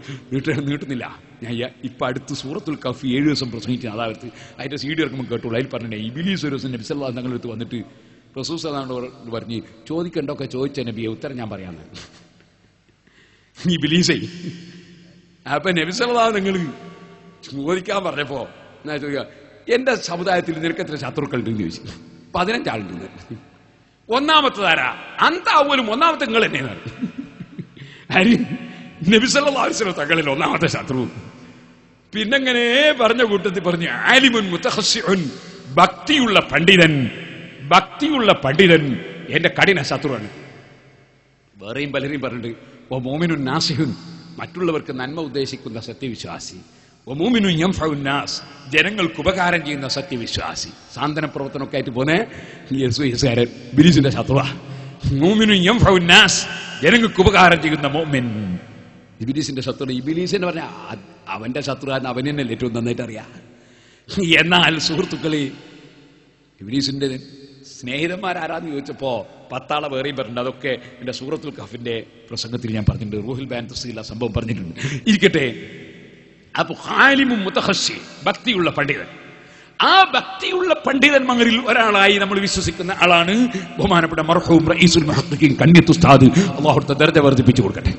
നീട്ടുന്നില്ല. ഞാൻ ഇപ്പൊ അടുത്ത് സൂറത്തുൽ കഹ്ഫ് 7 ദിവസം പ്രസംഗിച്ചു. അതായത് അതിന്റെ CD ഇറക്കുമ്പോൾ കേട്ടോളൂ. അതിൽ പറഞ്ഞേ ഈ ബിലീസ് ഒരു ദിവസം നബി സല്ലല്ലാഹു തങ്ങളുടെ അടുത്ത് വന്നിട്ട് റസൂൽ സല്ലല്ലാഹു അലൈഹി പറഞ്ഞ് ചോദിക്കണ്ടൊക്കെ ചോദിച്ച നബിയെ ഉത്തരം ഞാൻ പറയാന്ന്. ഈ ബിലീസേ അപ്പൊ നബി സല്ലല്ലാഹു നിങ്ങൾ ചോദിക്കാൻ പറഞ്ഞപ്പോ ഞാൻ ചോദിക്കുക, എന്റെ സമുദായത്തിൽ നിനക്ക് എത്ര ശത്രുക്കൾ ഉണ്ടെന്ന് ചോദിച്ചു. 15 ആളുണ്ട്. ഒന്നാമത്തേതാരാ? അന്താവൂലും ഒന്നാമത്തെ നിങ്ങൾ തന്നെയാണ്. നബി സല്ലല്ലാഹു അലൈഹി വസല്ലം തങ്ങളിൽ ഒന്നാമത്തെ ശത്രു. പിന്നെങ്ങനെ പറഞ്ഞ കൂട്ടത്തിൽ പറഞ്ഞു ആലിമുൻ മുതഖസ്സിഉൻ, ഭക്തിയുള്ള പണ്ഡിതൻ. ഭക്തിയുള്ള പണ്ഡിതൻ എന്റെ കഠിന ശത്രുവാണ്. വേറെയും പലരെയും പറഞ്ഞിട്ടുണ്ട്. ഓ മോമിനുൻ നാസിഹുൻ, മറ്റുള്ളവർക്ക് നന്മ ഉദ്ദേശിക്കുന്ന സത്യവിശ്വാസി. ഓ മോമിനുൻ യൻഫഉൻ നാസ്, ജനങ്ങൾക്ക് ഉപകാരം ചെയ്യുന്ന സത്യവിശ്വാസി. സാന്ത്വന പ്രവർത്തനമൊക്കെ ആയിട്ട് പോന്നെ SYSകാരൻ ബിലീസിന്റെ ശത്രുവാ. മോമിനുൻ യൻഫഉൻ നാസ്, ജനങ്ങൾക്ക് ഉപകാരം ചെയ്യുന്ന മോമിൻ. ഇബിലീസിന്റെ ശത്രു. ഇബിലീസിന് പറഞ്ഞ അവന്റെ ശത്രുവാൻ അവൻ തന്നെ ഏറ്റവും നന്നായിട്ട് അറിയാം. എന്നാൽ സുഹൃത്തുക്കളെ, ഇബിലീസിന്റെ സ്നേഹിതന്മാരാരാന്ന് ചോദിച്ചപ്പോ 10 ആളെ വേറെയും പറഞ്ഞിട്ടുണ്ട്. അതൊക്കെ എന്റെ സൂറത്തുൽ കഹ്ഫിന്റെ പ്രസംഗത്തിൽ ഞാൻ പറഞ്ഞിട്ടുണ്ട്. റൂഹുൽ ബയാൻ തഫ്സീറിൽ ആ സംഭവം പറഞ്ഞിട്ടുണ്ട്. ഇരിക്കട്ടെ. അപ്പൊ ഖാലിമും മുതഖസ്സി, ഭക്തിയുള്ള പണ്ഡിതൻ. ആ ഭക്തിയുള്ള പണ്ഡിതന്മാരിൽ ഒരാളായി നമ്മൾ വിശ്വസിക്കുന്ന ആളാണ് ബഹുമാനപ്പെട്ട മർഹൂം റഈസുൽ മുഹഖ്ഖീൻ കണ്യത്ത് ഉസ്താദ്. അല്ലാഹു തആല ദർജ വർദ്ധിപ്പിച്ചു കൊടുക്കട്ടെ.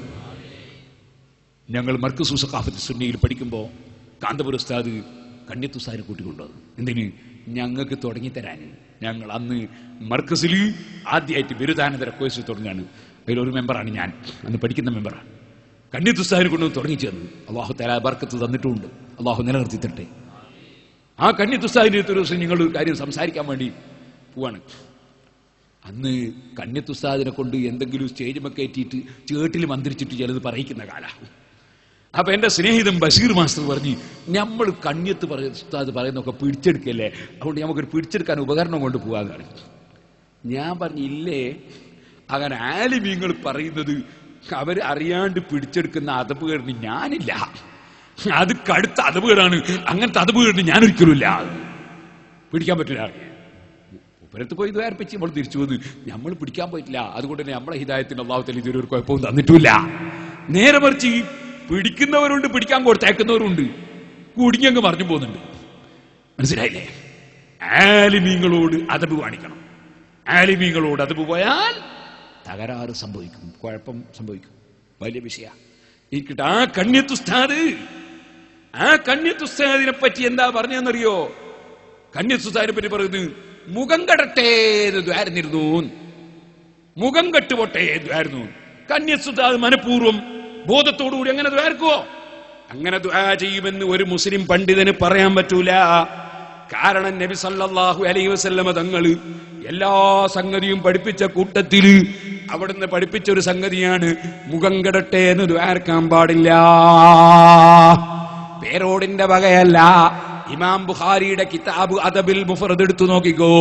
ഞങ്ങൾ മർകസു സഖാഫത്ത് സുന്നിയിൽ പഠിക്കുമ്പോൾ കാന്തപുരം ഉസ്താദ് കണ്യത്ത് ഉസ്താദിനെ കൂട്ടിക്കൊണ്ടുവന്നു. എന്തിന്? ഞങ്ങൾക്ക് തുടങ്ങി തരാൻ. ഞങ്ങൾ അന്ന് മർക്കസിൽ ആദ്യമായിട്ട് ബിരുദാനന്തര കോഴ്സ് തുടങ്ങുകയാണ്. അതിലൊരു മെമ്പറാണ് ഞാൻ, അന്ന് പഠിക്കുന്ന മെമ്പറാണ്. കണ്യത്ത് ഉസ്താദിനെ കൊണ്ട് തുടങ്ങി ചേർന്നു. അല്ലാഹു തആല ബർക്കത്ത് തന്നിട്ടുണ്ട്. അല്ലാഹു നിലനിർത്തി തരട്ടെ. ആ കണ്യത്ത് ഉസ്താദിന്റെ ഒരു ദിവസം ഞങ്ങൾ കാര്യം സംസാരിക്കാൻ വേണ്ടി പോവാണ്. അന്ന് കണ്യത്ത് ഉസ്താദിനെ കൊണ്ട് എന്തെങ്കിലും സ്റ്റേജുമൊക്കെ കയറ്റിയിട്ട് ചേട്ടിൽ മന്ത്രിച്ചിട്ട് ചിലത് പറയിക്കുന്ന കാലമാണ്. അപ്പൊ എന്റെ സ്നേഹിതൻ ബഷീർ മാസ്റ്റർ പറഞ്ഞു, നമ്മൾ കണ്യത്ത് ഉസ്താദ് പറയുന്നൊക്കെ പിടിച്ചെടുക്കല്ലേ, അതുകൊണ്ട് നമുക്കൊരു പിടിച്ചെടുക്കാൻ ഉപകരണം കൊണ്ട് പോകാനാണ്. ഞാൻ പറഞ്ഞു, ഇല്ലേ, അങ്ങനെ ആലിമീങ്ങൾ പറയുന്നത് അവർ അറിയാണ്ട് പിടിച്ചെടുക്കുന്ന അതപ്പുകേടിന് ഞാനില്ല. അത് കടുത്ത അതപ്പുകേടാണ്. അങ്ങനത്തെ അതപ്പുകേടിന് ഞാനൊരിക്കലും ഇല്ല, പിടിക്കാൻ പറ്റില്ല. പുരത്ത് പോയി ദ്വാരപ്പിച്ച് നമ്മൾ തിരിച്ചു പോയത് നമ്മൾ പിടിക്കാൻ പറ്റില്ല. അതുകൊണ്ട് തന്നെ നമ്മളെ ഹിദായത്തിന് അല്ലാഹു തആല ഇതുവരെ ഒരു കുഴപ്പവും തന്നിട്ടില്ല. നേരെ മറിച്ച് പിടിക്കുന്നവരുണ്ട്, പിടിക്കാൻ കൊടുത്തേക്കുന്നവരുണ്ട്. കുടുങ്ങിയങ്ങ് മറിഞ്ഞു പോകുന്നുണ്ട്. മനസ്സിലായില്ലേ? ആലിമീങ്ങളോട് അദബ് കാണിക്കണം. ആലിമീങ്ങളോട് അദബ് പോയാൽ തകരാറ് സംഭവിക്കും, കുഴപ്പം സംഭവിക്കും. വലിയ വിഷയ. ഇരിക്കട്ടെ. ആ കണ്യത്ത് ഉസ്താദിനെ പറ്റി എന്താ പറഞ്ഞെന്നറിയോ? കണ്യത്ത് ഉസ്താദിനെ പറ്റി പറയുന്നത് മുഖം കടട്ടെ എന്നായിരുന്നു. മുഖം കെട്ടുപൊട്ടെ എന്നായിരുന്നു. കണ്യത്ത് ഉസ്താദ് മനഃപൂർവ്വം ബോധത്തോടുകൂടി അങ്ങനെ ദ്വാരക്കുവോ? അങ്ങനെ ദുആ ചെയ്യുമെന്ന് ഒരു മുസ്ലിം പണ്ഡിതന് പറയാൻ പറ്റൂല. കാരണം നബി സല്ലല്ലാഹു അലൈഹി വസല്ലമ തങ്ങൾ എല്ലാ സംഗതിയും പഠിപ്പിച്ച കൂട്ടത്തിൽ അവിടുന്ന് പഠിപ്പിച്ച ഒരു സംഗതിയാണ് മുഖം കെടട്ടെ എന്ന് ദ്വാരക്കാൻ പാടില്ല. പേരോടിന്റെ വകയല്ല. ഇമാം ബുഖാരിയുടെ കിതാബ് അദബിൽ മുഫ്രദ് എടുത്തു നോക്കിക്കോ.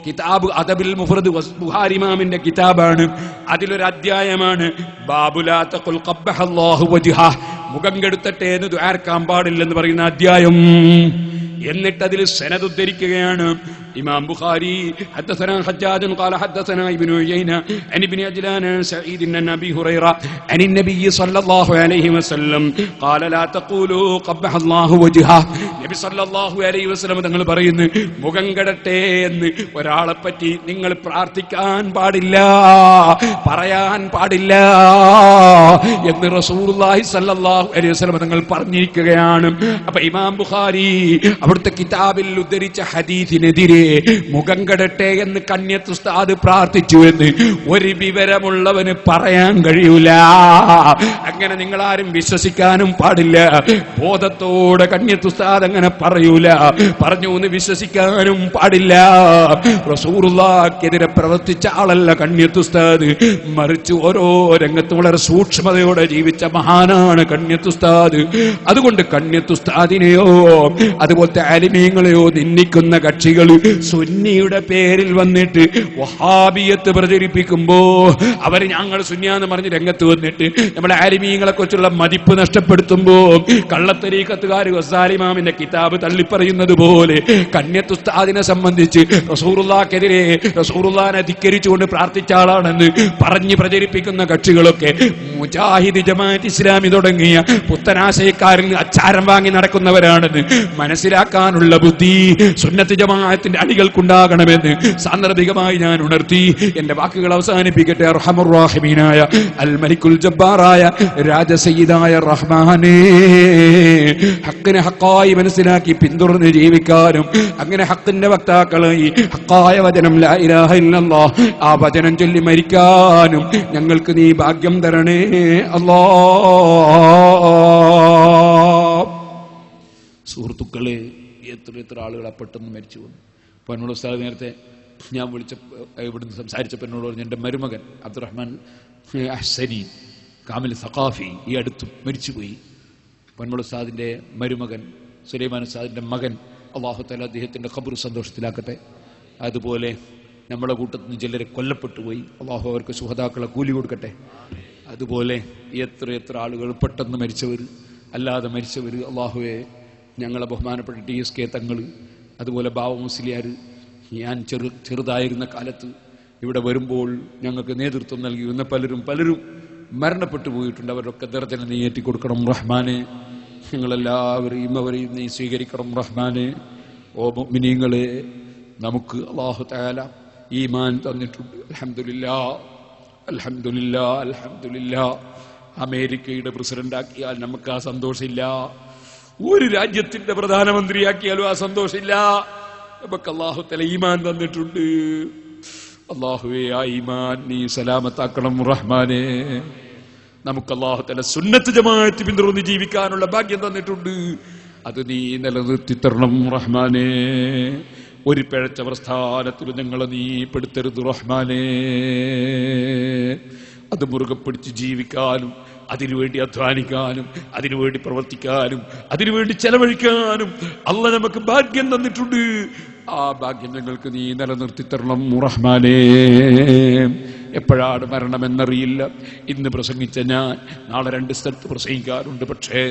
കിതാബ് അദബിൽ മുഫ്രദ് ബുഖാരി ഇമാമിന്റെ കിതാബാണ്. അതിലൊരു അധ്യായമാണ് ബാബു ലാ തഖുൽ ഖബ്ബഹല്ലാഹു വജ്ഹ, മുഖം കെടുത്തട്ടെ എന്ന് ദുആർക്കാൻ പാടില്ലെന്ന് പറയുന്ന അധ്യായം. എന്നിട്ട് അതിൽ സനദ് ഉദ്ധരിക്കുകയാണ്. ഇമാം ബുഖാരി ഹദ്ദസനാ ഹജ്ജാജ് ഖാല ഹദ്ദസനാ ഇബ്നു ഉയൈന അൻ ഇബ്നു അജ്ലാൻ സഈദ് അൻ നബി ഹുറൈറ അൻ നബി സല്ലല്ലാഹു അലൈഹി വസല്ലം ഖാല ലാ തഖൂലു ഖബ്ബഹല്ലാഹു വജ്ഹ. നബി സല്ലല്ലാഹു അലൈഹി വസല്ലം തങ്ങൾ പറയുന്നു, മുഖം കെടട്ടെ എന്ന് ഒരാളെ പറ്റി നിങ്ങൾ പ്രാർത്ഥിക്കാൻ പാടില്ല, പറയാൻ പാടില്ല എന്ന് റസൂലുള്ളാഹി സല്ലല്ലാഹു അലൈഹി വസല്ലം തങ്ങൾ പറഞ്ഞിരിക്കുകയാണ്. അപ്പൊ ഇമാം ബുഖാരി അവിടുത്തെ കിതാബിൽ ഉദ്ധരിച്ച ഹദീസിനെതിരെ മുഖം കെടട്ടെ എന്ന് കണ്യത്ത് ഉസ്താദ് പ്രാർത്ഥിച്ചു എന്ന് ഒരു വിവരമുള്ളവന് പറയാൻ കഴിയൂല. അങ്ങനെ നിങ്ങൾ ആരും വിശ്വസിക്കാനും പാടില്ല. ബോധത്തോടെ കണ്യത്ത് ഉസ്താദ് അങ്ങനെ പറയൂല, പറഞ്ഞു എന്ന് വിശ്വസിക്കാനും പാടില്ല. റസൂലുള്ളാഹിക്കെതിരെ പ്രവർത്തിച്ച ആളല്ല കണ്യത്ത് ഉസ്താദ്, മറിച്ച് ഓരോ രംഗത്ത് വളരെ സൂക്ഷ്മ സത്യസന്ധതയോടെ ജീവിച്ച മഹാനാണ് കണ്യത്തുസ്താദ്. അതുകൊണ്ട് കണ്യത്തുസ്താദിനെയോ അതുപോലത്തെ ആലിമീങ്ങളെയോ നിന്ദിക്കുന്ന കക്ഷികൾ സുന്നിയുടെ പേരിൽ വന്നിട്ട് വഹാബിയത്ത് പ്രചരിപ്പിക്കുമ്പോ അവർ ഞങ്ങൾ സുന്നിയാന്ന് പറഞ്ഞ് രംഗത്ത് വന്നിട്ട് നമ്മുടെ ആലിമീങ്ങളെ കുറിച്ചുള്ള മതിപ്പ് നഷ്ടപ്പെടുത്തുമ്പോ കള്ളത്തരീഖത്തുകാർ ഗസാലിമാമിന്റെ കിതാബ് തള്ളിപ്പറയുന്നത് പോലെ കണ്യത്തുസ്താദിനെ സംബന്ധിച്ച് റസൂലുള്ളാഹിക്കെതിരെ റസൂലുള്ളാഹിനെ ധിക്കരിച്ചുകൊണ്ട് പ്രാർത്ഥിച്ച ആളാണെന്ന് പറഞ്ഞ് പ്രചരിപ്പിക്കുന്ന കക്ഷികളൊക്കെ മുജാഹിദ് ജമാഅത്ത് ഇസ്ലാമി തുടങ്ങിയ പുത്തനാശയക്കാരിൽ അച്ചാരം വാങ്ങി നടക്കുന്നവരാണെന്ന് മനസ്സിലാക്കാനുള്ള ബുദ്ധി സുന്നത്ത് ജമാഅത്തിന്റെ അണികൾക്കുണ്ടാകണമെന്ന് സാന്ദർഭികമായി ഞാൻ ഉണർത്തി എന്റെ വാക്കുകൾ അവസാനിപ്പിക്കട്ടെ. അർഹമുർ റഹീമീനായ അൽ മലിക്കുൽ ജബ്ബാറായ രാജസയ്യിദായ റഹ്മാനേ, ഹക്കിനെ ഹക്കായി മനസ്സിലാക്കി പിന്തുടർന്ന് ജീവിക്കാനും അങ്ങനെ ഹക്കിന്റെ വക്താക്കളായി ഹക്കായ വചനം ലാ ഇലാഹ ഇല്ലല്ലാഹ് ആ വചനം ചൊല്ലി മരിക്കാനും ഞങ്ങൾക്ക് നീ ഭാഗ്യം തരണേ അല്ലാഹ്. സുഹൃത്തുക്കളെ, എത്ര ആളുകളെ പെട്ടെന്ന് മരിച്ചു വന്നു. അപ്പോൾ എന്നോട് ഉസ്താദ് നേരത്തെ ഞാൻ ഇവിടുന്ന് സംസാരിച്ചപ്പോൾ എന്നോട് പറഞ്ഞു എൻ്റെ മരുമകൻ അബ്ദുറഹ്മാൻ അഹ്സനി കാമിൽ സഖാഫി ഈ അടുത്തും മരിച്ചുപോയി. പൊന്മുള ഉസ്താദിൻ്റെ മരുമകൻ സുലൈമാൻ ഉസ്താദിൻ്റെ മകൻ അല്ലാഹു തആല അദ്ദേഹത്തിൻ്റെ ഖബർ സന്തോഷത്തിലാക്കട്ടെ. അതുപോലെ നമ്മുടെ കൂട്ടത്തിൽ നിന്ന് ചിലരെ കൊല്ലപ്പെട്ടു പോയി, അല്ലാഹു അവർക്ക് ശുഹദാക്കളെ കൂലി കൊടുക്കട്ടെ. അതുപോലെ എത്ര ആളുകൾ പെട്ടെന്ന് മരിച്ചവർ, അല്ലാതെ മരിച്ചവർ. അല്ലാഹുവേ, ഞങ്ങളെ ബഹുമാനപ്പെട്ട TSK തങ്ങൾ, അതുപോലെ ബാവ മുസ്ലിയാർ, ഞാൻ ചെറുതായിരുന്ന കാലത്ത് ഇവിടെ വരുമ്പോൾ ഞങ്ങൾക്ക് നേതൃത്വം നൽകി വന്ന പലരും മരണപ്പെട്ടു പോയിട്ടുണ്ട്. അവരൊക്കെ ദർജന നീ ഏറ്റിക്കൊടുക്കണം റഹ്മാനെ. ഞങ്ങളെല്ലാവരെയും അവരെയും നീ സ്വീകരിക്കണം റഹ്മാനെ. ഓ മുഅ്മിനീങ്ങളെ, നമുക്ക് അല്ലാഹു തആല ഈമാൻ തന്നിട്ടുണ്ട്. അൽഹംദുലില്ലാഹ് അൽഹംദുലില്ലാഹ് അൽഹംദുലില്ലാഹ്. അമേരിക്കയുടെ പ്രസിഡന്റാക്കിയാൽ നമുക്ക് ആ സന്തോഷമില്ല, ഒരു രാജ്യത്തിന്റെ പ്രധാനമന്ത്രിയാക്കിയാലും ആ സന്തോഷമില്ല. നമുക്ക് അല്ലാഹു തആല ഈമാൻ തന്നിട്ടുണ്ട്. അല്ലാഹുവേ, ആ ഈമാൻ നീ സലാമത്താക്കണം റഹ്മാനെ. നമുക്ക് അല്ലാഹു തആല സുന്നത്ത് ജമാഅത്ത് പിന്തുടർന്ന് ജീവിക്കാനുള്ള ഭാഗ്യം തന്നിട്ടുണ്ട്. അത് നീ നിലനിർത്തി തരണം റഹ്മാനെ. ഒരു പിഴച്ച പ്രസ്ഥാനത്തിൽ ഞങ്ങളെ നീ പെടുത്തരുത് റഹ്മാനെ. അത് മുറുകെ പിടിച്ച് ജീവിക്കാനും അതിനുവേണ്ടി അധ്വാനിക്കാനും അതിനുവേണ്ടി പ്രവർത്തിക്കാനും അതിനുവേണ്ടി ചെലവഴിക്കാനും അല്ലാഹ് നമുക്ക് ഭാഗ്യം തന്നിട്ടുണ്ട്. ആ ഭാഗ്യം ഞങ്ങൾക്ക് നീ നിലനിർത്തി തരണം റഹ്മാനേ. എപ്പോഴാണ് മരണമെന്നറിയില്ല. ഇന്ന് പ്രസംഗിച്ച ഞാൻ നാളെ 2 സ്ഥലത്ത് പ്രസംഗിക്കാറുണ്ട്. പക്ഷേ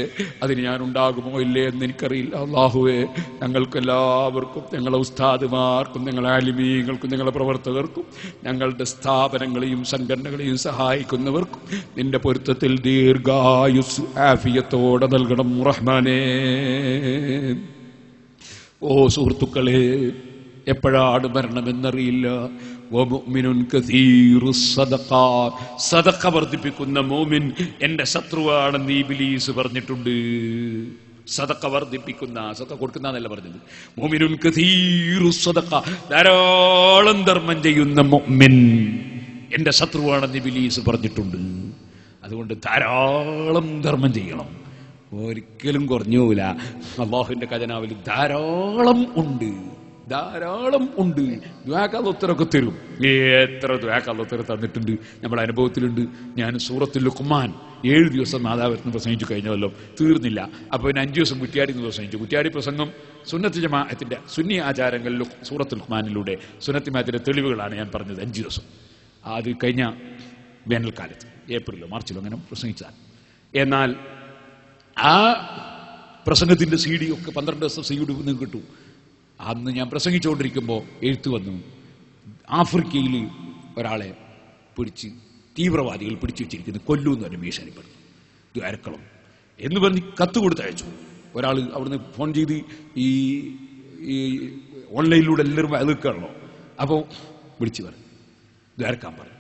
അതിന് ഞാൻ ഉണ്ടാകുമോ ഇല്ലേ എന്ന് എനിക്കറിയില്ല. അല്ലാഹുവേ, ഞങ്ങൾക്കെല്ലാവർക്കും, ഞങ്ങളെ ഉസ്താദുമാർക്കും, ഞങ്ങളെ ആലിമീങ്ങൾക്കും, ഞങ്ങളെ പ്രവർത്തകർക്കും, ഞങ്ങളുടെ സ്ഥാപനങ്ങളെയും സംഘടനകളെയും സഹായിക്കുന്നവർക്കും നിന്റെ പൊരുത്തത്തിൽ ദീർഘായുസ് ആഫിയത്തോടെ നൽകണം റഹ്മാനേ. ഓ സുഹൃത്തുക്കളെ, എപ്പോഴാണ് മരണമെന്നറിയില്ല. സദഖ വർദ്ധിപ്പിക്കുന്ന മോമിൻ എന്റെ ശത്രുവാണെന്ന് ഇബ്ലീസ് പറഞ്ഞിട്ടുണ്ട്. സദഖ വർദ്ധിപ്പിക്കുന്ന, സദഖ കൊടുക്കുന്നല്ല പറഞ്ഞത്, മോമിനുൻ കസീറു സദഖ, ധാരാളം ധർമ്മം ചെയ്യുന്ന മുഅ്മിൻ എന്റെ ശത്രുവാണെന്ന് ഇബ്ലീസ് പറഞ്ഞിട്ടുണ്ട്. അതുകൊണ്ട് ധാരാളം ധർമ്മം ചെയ്യണം, ഒരിക്കലും കുറഞ്ഞു പോവില്ല. അല്ലാഹുവിന്റെ ഖജനാവിൽ ധാരാളം ഉണ്ട്. ദുആക്ക് ഉത്തരമൊക്കെ തരും. എത്ര ദുആക്ക് ഉത്തരം തന്നിട്ടുണ്ട് നമ്മുടെ അനുഭവത്തിലുണ്ട്. ഞാൻ സൂറത്തുൽ ലുഖ്മാൻ 7 ദിവസം മാതാവിന് പ്രസംഗിച്ചു കഴിഞ്ഞല്ലോ, തീർന്നില്ല. അപ്പോൾ 5 ദിവസം കുറ്റ്യാടി പ്രസംഗിച്ചു. കുറ്റ്യാടി പ്രസംഗം സുന്നത്ത് ജമാഅത്തിന്റെ സുന്നി ആചാരങ്ങളിൽ സൂറത്തുൽ ലുഖ്മാനിലൂടെ സുന്നത്ത് ജമാഅത്തിന്റെ തെളിവുകളാണ് ഞാൻ പറഞ്ഞത്. 5 ദിവസം. അത് കഴിഞ്ഞ വേനൽക്കാലത്ത് ഏപ്രിലോ മാർച്ചിലോ അങ്ങനെ പ്രസംഗിച്ചതാണ്. എന്നാൽ ആ പ്രസംഗത്തിന്റെ CD ഒക്കെ 12 ദിവസം CD നിങ്ങൾക്ക് കിട്ടും. അന്ന് ഞാൻ പ്രസംഗിച്ചുകൊണ്ടിരിക്കുമ്പോൾ എഴുത്ത് വന്നു, ആഫ്രിക്കയിൽ ഒരാളെ പിടിച്ച് തീവ്രവാദികൾ പിടിച്ചു വെച്ചിരിക്കുന്നു, കൊല്ലൂന്ന് പറഞ്ഞ് ഭീഷണിപ്പെടുന്നു, ദ്വാരക്കളം എന്ന് പറഞ്ഞ് കത്ത് കൊടുത്തയച്ചു. ഒരാൾ അവിടുന്ന് ഫോൺ ചെയ്ത് ഈ ഓൺലൈനിലൂടെ എല്ലാവരും എതിർക്കണല്ലോ, അപ്പോൾ വിളിച്ചു പറഞ്ഞു ദ്വാരക്കാൻ പറഞ്ഞു.